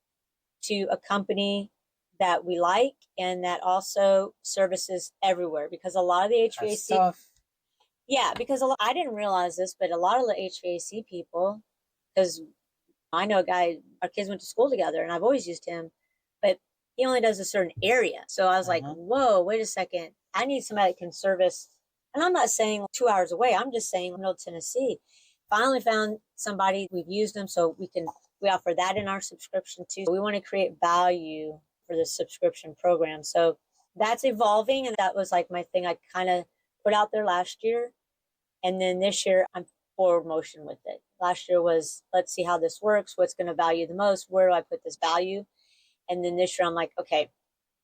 Speaker 1: to a company that we like, and that also services everywhere, because a lot of the HVAC, yeah, because I didn't realize this, but a lot of the HVAC people, because I know a guy, our kids went to school together, and I've always used him, but he only does a certain area. So I was like, whoa, wait a second. I need somebody that can service. And I'm not saying 2 hours away. I'm just saying Middle Tennessee. Finally found somebody, we've used them, so we offer that in our subscription too. We want to create value for the subscription program. So that's evolving. And that was like my thing I kind of put out there last year. And then this year I'm forward motion with it. Last year was, let's see how this works. What's going to value the most? Where do I put this value? And then this year I'm like, okay.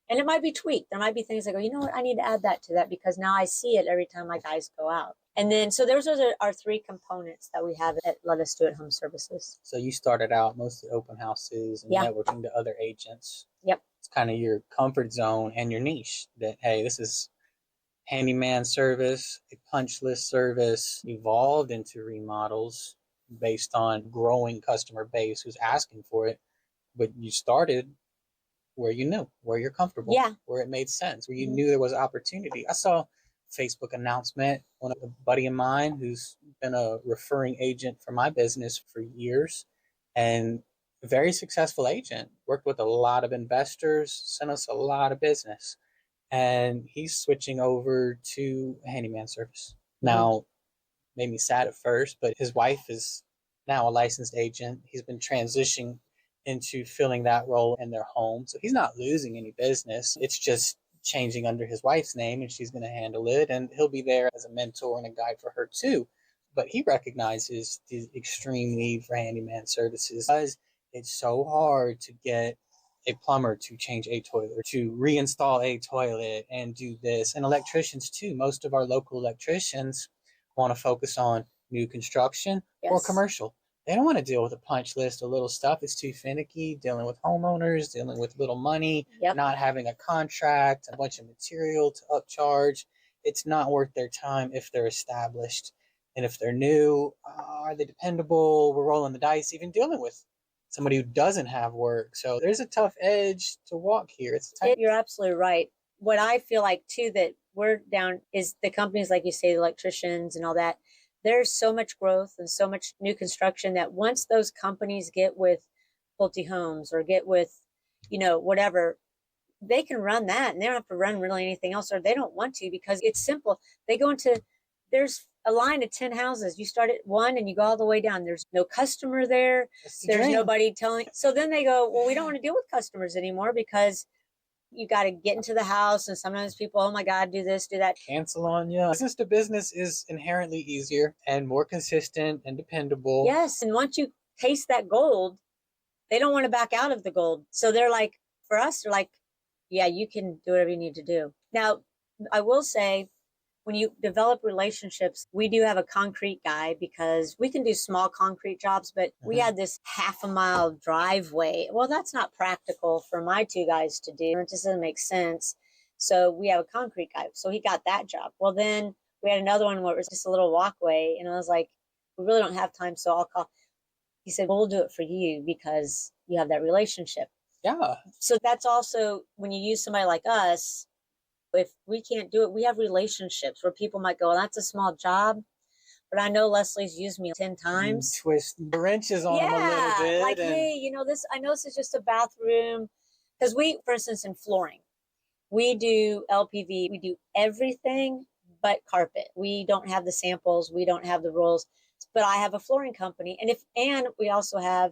Speaker 1: And it might be tweaked. There might be things I go, you know what? I need to add that to that, because now I see it every time my guys go out. And then, so those are our 3 components that we have at Let Us Do It Home Services.
Speaker 3: So you started out mostly open houses and networking to other agents.
Speaker 1: Yep.
Speaker 3: It's kind of your comfort zone and your niche that, hey, this is handyman service, a punch list service, evolved into remodels based on growing customer base who's asking for it. But you started where you knew, where you're comfortable, where it made sense, where you knew there was opportunity. I saw Facebook announcement on a buddy of mine who's been a referring agent for my business for years, and a very successful agent, worked with a lot of investors, sent us a lot of business, and he's switching over to a handyman service. Now, made me sad at first, but his wife is now a licensed agent. He's been transitioning into filling that role in their home. So he's not losing any business. It's just changing under his wife's name, and she's going to handle it, and he'll be there as a mentor and a guide for her too. But he recognizes the extreme need for handyman services because it's so hard to get a plumber to change a toilet, to reinstall a toilet and do this. And electricians too. Most of our local electricians want to focus on new construction or commercial. They don't want to deal with a punch list of little stuff. It's too finicky, dealing with homeowners, dealing with little money, not having a contract, a bunch of material to upcharge. It's not worth their time if they're established. And if they're new, are they dependable? We're rolling the dice, even dealing with somebody who doesn't have work. So there's a tough edge to walk here.
Speaker 1: You're absolutely right. What I feel like too that we're down is the companies, like you say, the electricians and all that. There's so much growth and so much new construction that once those companies get with Pulte Homes or get with, whatever, they can run that and they don't have to run really anything else, or they don't want to because it's simple. They go into, there's a line of 10 houses. You start at one and you go all the way down. There's no customer there. There's nobody telling. So then they go, well, we don't want to deal with customers anymore because you got to get into the house. And sometimes people, oh my God, do this, do that.
Speaker 3: Cancel on you. Business to business is inherently easier and more consistent and dependable.
Speaker 1: Yes. And once you taste that gold, they don't want to back out of the gold. So they're like, for us, they're like, yeah, you can do whatever you need to do. Now, I will say, when you develop relationships, we do have a concrete guy because we can do small concrete jobs, but we had this half-a-mile driveway. Well, that's not practical for my two guys to do. It just doesn't make sense. So we have a concrete guy. So he got that job. Well, then we had another one where it was just a little walkway. And I was like, we really don't have time, so I'll call. He said, well, we'll do it for you because you have that relationship.
Speaker 3: Yeah.
Speaker 1: So that's also when you use somebody like us, if we can't do it, we have relationships where people might go, well, that's a small job, but I know Leslie's used me 10 times.
Speaker 3: Twist the wrenches on them a little bit.
Speaker 1: Like, hey, I know this is just a bathroom. Because we, for instance, in flooring, we do LPV, we do everything but carpet. We don't have the samples, we don't have the rolls, but I have a flooring company. And we also have,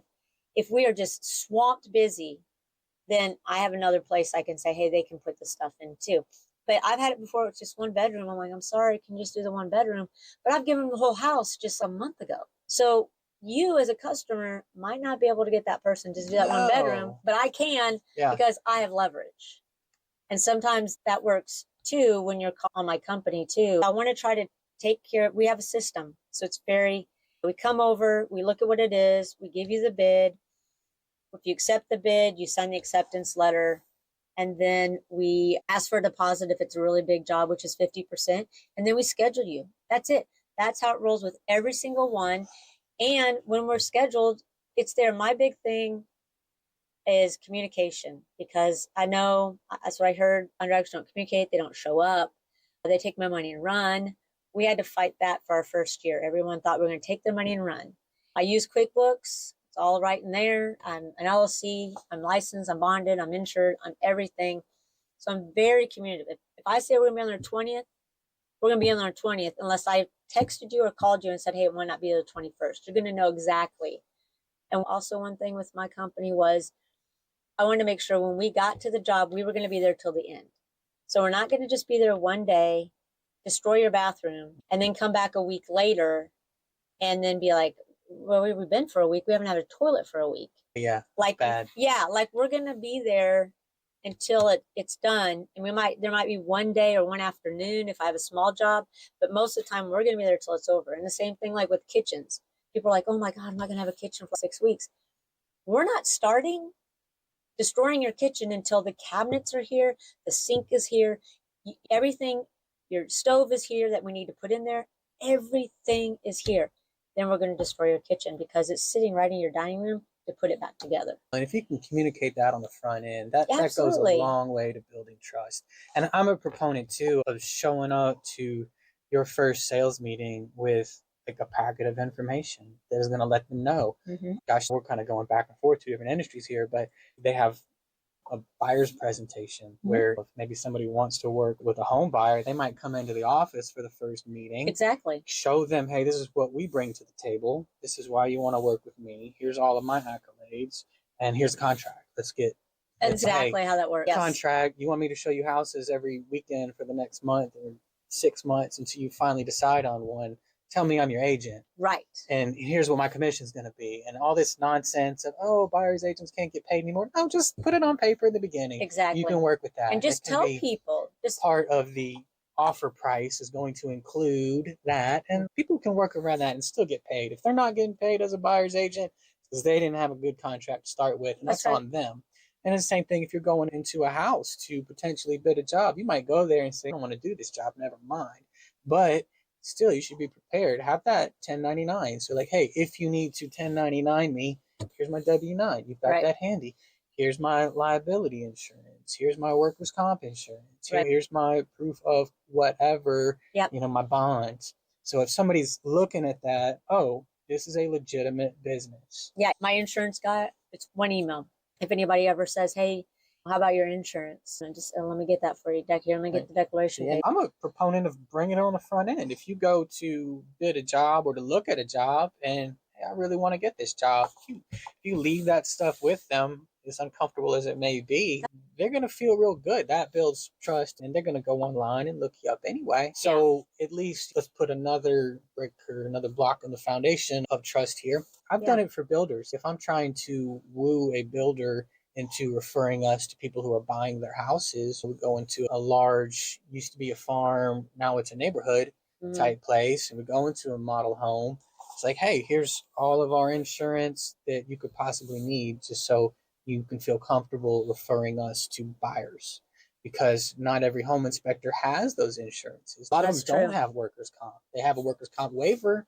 Speaker 1: if we are just swamped busy, then I have another place I can say, hey, they can put the stuff in too. But I've had it before. It's just one bedroom. I'm like, I'm sorry, can you just do the one bedroom? But I've given them the whole house just a month ago. So you as a customer might not be able to get that person to do that one bedroom, but I can because I have leverage. And sometimes that works too when you're on my company too. I want to try to take care of, we have a system. So we come over, we look at what it is, we give you the bid. If you accept the bid, you sign the acceptance letter. And then we ask for a deposit if it's a really big job, which is 50%. And then we schedule you. That's it. That's how it rolls with every single one. And when we're scheduled, it's there. My big thing is communication, because I know that's what I heard. Contractors don't communicate. They don't show up. They take my money and run. We had to fight that for our first year. Everyone thought we were going to take their money and run. I use QuickBooks. All right in there. I'm an LLC. I'm licensed. I'm bonded. I'm insured. I'm everything. So I'm very communicative. If I say we're going to be on our 20th, we're going to be on our 20th unless I texted you or called you and said, hey, it might not be the 21st. You're going to know exactly. And also one thing with my company was I wanted to make sure when we got to the job, we were going to be there till the end. So we're not going to just be there one day, destroy your bathroom, and then come back a week later and then be like, well, we've been for a week. We haven't had a toilet for a week.
Speaker 3: Yeah.
Speaker 1: Like,
Speaker 3: bad.
Speaker 1: Yeah. Like we're going to be there until it's done. And there might be one day or one afternoon if I have a small job, but most of the time we're going to be there till it's over. And the same thing, like with kitchens, people are like, oh my God, I'm not going to have a kitchen for 6 weeks. We're not starting destroying your kitchen until the cabinets are here. The sink is here. Everything, your stove is here that we need to put in there. Everything is here. Then we're going to destroy your kitchen because it's sitting right in your dining room to put it back together.
Speaker 3: And if you can communicate that on the front end, that goes a long way to building trust. And I'm a proponent too of showing up to your first sales meeting with like a packet of information that is going to let them know. Gosh, we're kind of going back and forth to different industries here, but they have a buyer's presentation where if maybe somebody wants to work with a home buyer, they might come into the office for the first meeting.
Speaker 1: Exactly.
Speaker 3: Show them, hey, this is what we bring to the table. This is why you want to work with me. Here's all of my accolades. And here's the contract. Let's get It's like,
Speaker 1: exactly how that works. Yes.
Speaker 3: contract, you want me to show you houses every weekend for the next month or 6 months until you finally decide on one. Tell me I'm your agent.
Speaker 1: Right.
Speaker 3: And here's what my commission is going to be. And all this nonsense of, oh, buyer's agents can't get paid anymore. No, just put it on paper in the beginning.
Speaker 1: Exactly.
Speaker 3: You can work with that.
Speaker 1: And just tell people. Just
Speaker 3: part of the offer price is going to include that. And people can work around that and still get paid. If they're not getting paid as a buyer's agent, because they didn't have a good contract to start with, and that's right. On them. And it's the same thing if you're going into a house to potentially bid a job. You might go there and say, I don't want to do this job, never mind. But still, you should be prepared. Have that 1099. So like, hey, if you need to 1099 me, here's my W-9. You've got that handy. Here's my liability insurance. Here's my workers' comp insurance. Here's my proof of whatever, my bonds. So if somebody's looking at that, oh, this is a legitimate business.
Speaker 1: Yeah, my insurance guy, it's one email. If anybody ever says, hey, how about your insurance? And just let me get that for you. Here, let me get the declaration page.
Speaker 3: I'm a proponent of bringing it on the front end. If you go to bid a job or to look at a job and, hey, I really want to get this job, if you leave that stuff with them, as uncomfortable as it may be, they're going to feel real good. That builds trust, and they're going to go online and look you up anyway. So at least let's put another brick or another block in the foundation of trust here. I've done it for builders. If I'm trying to woo a builder into referring us to people who are buying their houses, we go into a large, used to be a farm, now it's a neighborhood type place, and we go into a model home. It's like, hey, here's all of our insurance that you could possibly need, just so you can feel comfortable referring us to buyers, because not every home inspector has those insurances. A lot of them don't have workers' comp. They have a workers' comp waiver.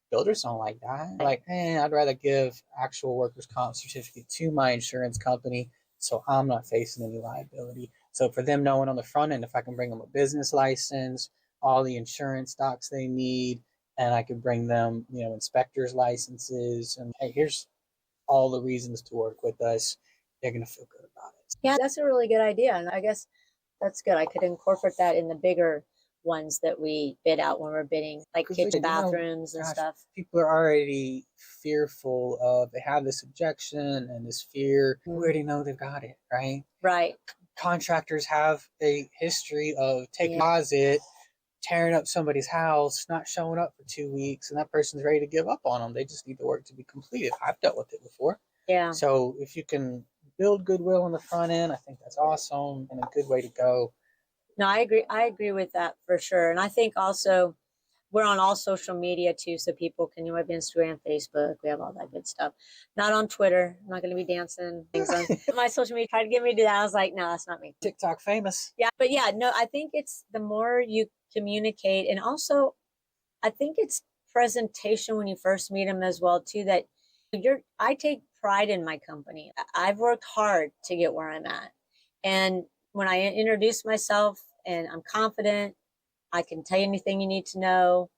Speaker 3: Builders don't like that. Like, I'd rather give actual workers' comp certificate to my insurance company so I'm not facing any liability. So for them knowing on the front end, if I can bring them a business license, all the insurance docs they need, and I could bring them, inspectors' licenses, and hey, here's all the reasons to work with us, they're going to feel good about it.
Speaker 1: Yeah, that's a really good idea. And I guess that's good. I could incorporate that in the bigger ones that we bid out when we're bidding, like kitchen, bathrooms and stuff.
Speaker 3: People are already fearful of, they have this objection and this fear. We already know they've got it, right?
Speaker 1: Right.
Speaker 3: Contractors have a history of taking a deposit, tearing up somebody's house, not showing up for 2 weeks, and that person's ready to give up on them. They just need the work to be completed. I've dealt with it before.
Speaker 1: Yeah.
Speaker 3: So if you can build goodwill on the front end, I think that's awesome and a good way to go.
Speaker 1: No, I agree. I agree with that for sure. And I think also we're on all social media too, so people can, we have Instagram, Facebook, we have all that good stuff. Not on Twitter. I'm not going to be dancing things on my social media. Tried to get me to do that. I was like, no, that's not me.
Speaker 3: TikTok famous.
Speaker 1: Yeah, but yeah, no, I think it's the more you communicate, and also I think it's presentation when you first meet them as well too, that I take pride in my company. I've worked hard to get where I'm at, and when I introduce myself and I'm confident, I can tell you anything you need to know.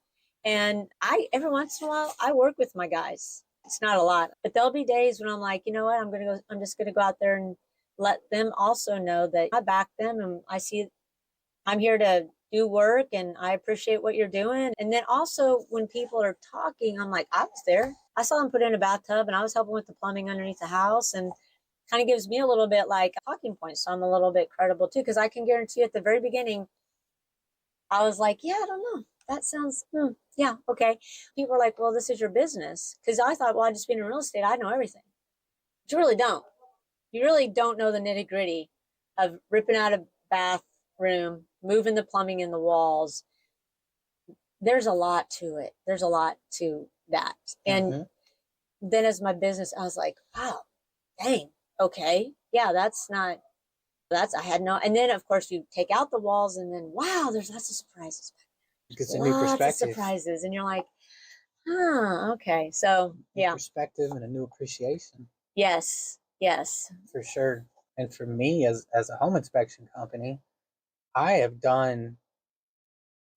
Speaker 1: And every once in a while I work with my guys. It's not a lot, but there'll be days when I'm like, you know what, I'm just gonna go out there and let them also know that I back them, and I'm here to do work, and I appreciate what you're doing. And then also when people are talking, I'm like, I was there. I saw them put in a bathtub, and I was helping with the plumbing underneath the house, and kind of gives me a little bit like a talking point. So I'm a little bit credible too, because I can guarantee at the very beginning, I was like, yeah, I don't know. That sounds, yeah, okay. People are like, well, this is your business. Because I thought, well, I just been in real estate, I know everything. But you really don't. You really don't know the nitty gritty of ripping out a bathroom, moving the plumbing in the walls. There's a lot to it. There's a lot to that. And then as my business, I was like, wow, dang, okay. Yeah, I had no, and then of course you take out the walls, and then, wow, there's lots of surprises.
Speaker 3: It's a new perspective.
Speaker 1: Lots of surprises. And you're like, okay. So yeah.
Speaker 3: New perspective and a new appreciation.
Speaker 1: Yes. Yes.
Speaker 3: For sure. And for me as a home inspection company, I have done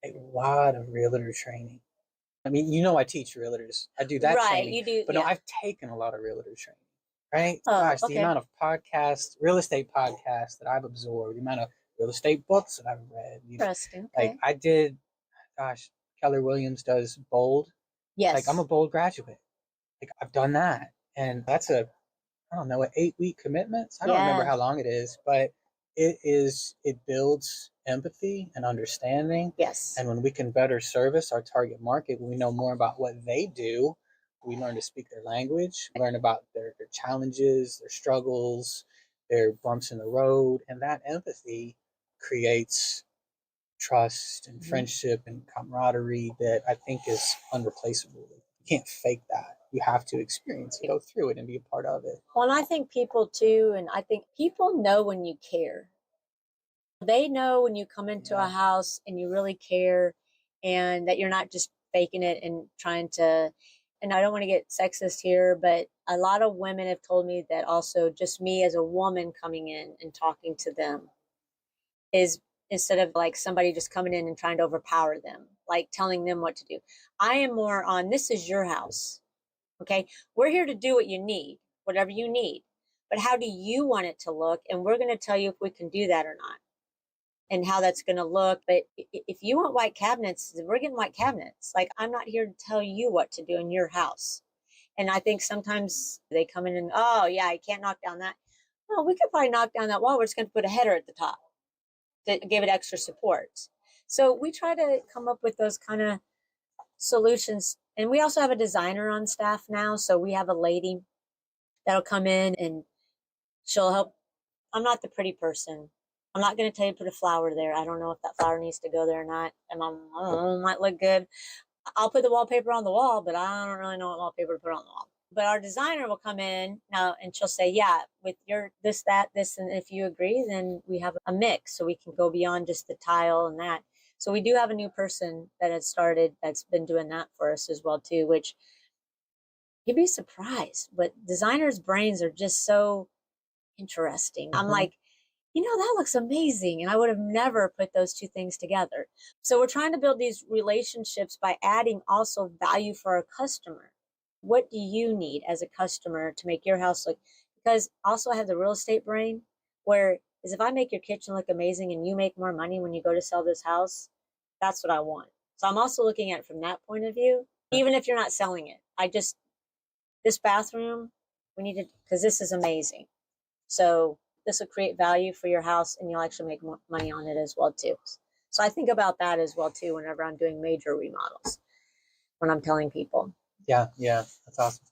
Speaker 3: a lot of realtor training. I mean, I teach realtors. I do that training.
Speaker 1: You do.
Speaker 3: But no, I've taken a lot of realtor training. Right? Gosh, the amount of podcasts, real estate podcasts that I've absorbed, the amount of real estate books that I've read.
Speaker 1: Interesting.
Speaker 3: Like I did, Keller Williams does Bold.
Speaker 1: Yes.
Speaker 3: Like I'm a Bold graduate. Like I've done that. And that's I don't know, 8-week commitments. I don't remember
Speaker 1: Yeah.
Speaker 3: how long it is, but it builds empathy and understanding.
Speaker 1: Yes.
Speaker 3: And when we can better service our target market, when we know more about what they do, we learn to speak their language, learn about their challenges, their struggles, their bumps in the road. And that empathy creates trust and friendship and camaraderie that I think is unreplaceable. You can't fake that. You have to experience it, go through it, and be a part of it.
Speaker 1: Well, and I think people too, and I think people know when you care. They know when you come into a house and you really care and that you're not just faking it and trying to. And I don't want to get sexist here, but a lot of women have told me that also just me as a woman coming in and talking to them is instead of like somebody just coming in and trying to overpower them, like telling them what to do. I am more on this is your house. Okay. We're here to do what you need, whatever you need. But how do you want it to look? And we're going to tell you if we can do that or not and how that's going to look. But if you want white cabinets, we're getting white cabinets. Like, I'm not here to tell you what to do in your house. And I think sometimes they come in and, oh, yeah, I can't knock down that. Well, we could probably knock down that wall. We're just going to put a header at the top to give it extra support. So we try to come up with those kind of solutions. And we also have a designer on staff now. So we have a lady that'll come in and she'll help. I'm not the pretty person. I'm not going to tell you to put a flower there. I don't know if that flower needs to go there or not. And I don't know, it might look good. I'll put the wallpaper on the wall, but I don't really know what wallpaper to put on the wall. But our designer will come in now and she'll say, yeah, with your this, that, this, and if you agree, then we have a mix so we can go beyond just the tile and that. So we do have a new person that has started that's been doing that for us as well too, which you'd be surprised. But designers' brains are just so interesting. I'm like, that looks amazing. And I would have never put those two things together. So we're trying to build these relationships by adding also value for our customer. What do you need as a customer to make your house look? Because also I have the real estate brain where is if I make your kitchen look amazing and you make more money when you go to sell this house, that's what I want. So I'm also looking at it from that point of view, even if you're not selling it. This bathroom, we need to, because this is amazing. So this will create value for your house and you'll actually make more money on it as well too. So I think about that as well too whenever I'm doing major remodels, when I'm telling people.
Speaker 3: Yeah, that's awesome.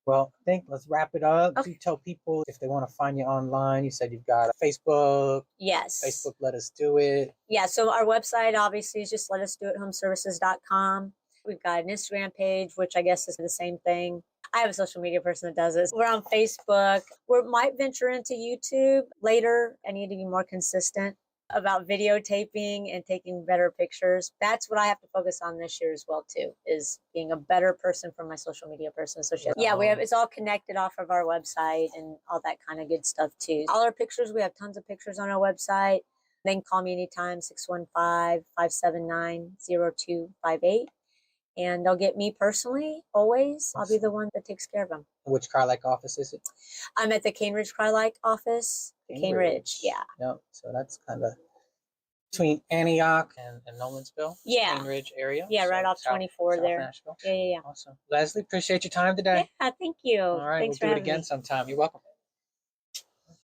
Speaker 3: Well, I think let's wrap it up.
Speaker 1: Okay.
Speaker 3: Do tell people if they want to find you online. You said you've got a Facebook.
Speaker 1: Yes.
Speaker 3: Facebook, Let Us Do It.
Speaker 1: Yeah, so our website obviously is just letusdoithomeservices.com. We've got an Instagram page, which I guess is the same thing. I have a social media person that does this. We're on Facebook. We might venture into YouTube later. I need to be more consistent about videotaping and taking better pictures. That's what I have to focus on this year as well too, is being a better person for my social media person. So yeah, it's all connected off of our website and all that kind of good stuff too. All our pictures, we have tons of pictures on our website. They can call me anytime, 615-579-0258. And they'll get me personally, always. I'll be the one that takes care of them.
Speaker 3: Which Crye-Leike office is it?
Speaker 1: I'm at the Cane Ridge Crye-Leike office. Cane Ridge, yeah.
Speaker 3: Yep. So that's kind of between Antioch and Nolensville.
Speaker 1: Yeah.
Speaker 3: Cane Ridge area.
Speaker 1: Yeah, right off 24
Speaker 3: South
Speaker 1: there.
Speaker 3: Nashville.
Speaker 1: Yeah.
Speaker 3: Awesome. Leslie, appreciate your time today.
Speaker 1: Yeah, thank you.
Speaker 3: All right,
Speaker 1: Thanks
Speaker 3: we'll
Speaker 1: for
Speaker 3: do it again sometime. You're welcome.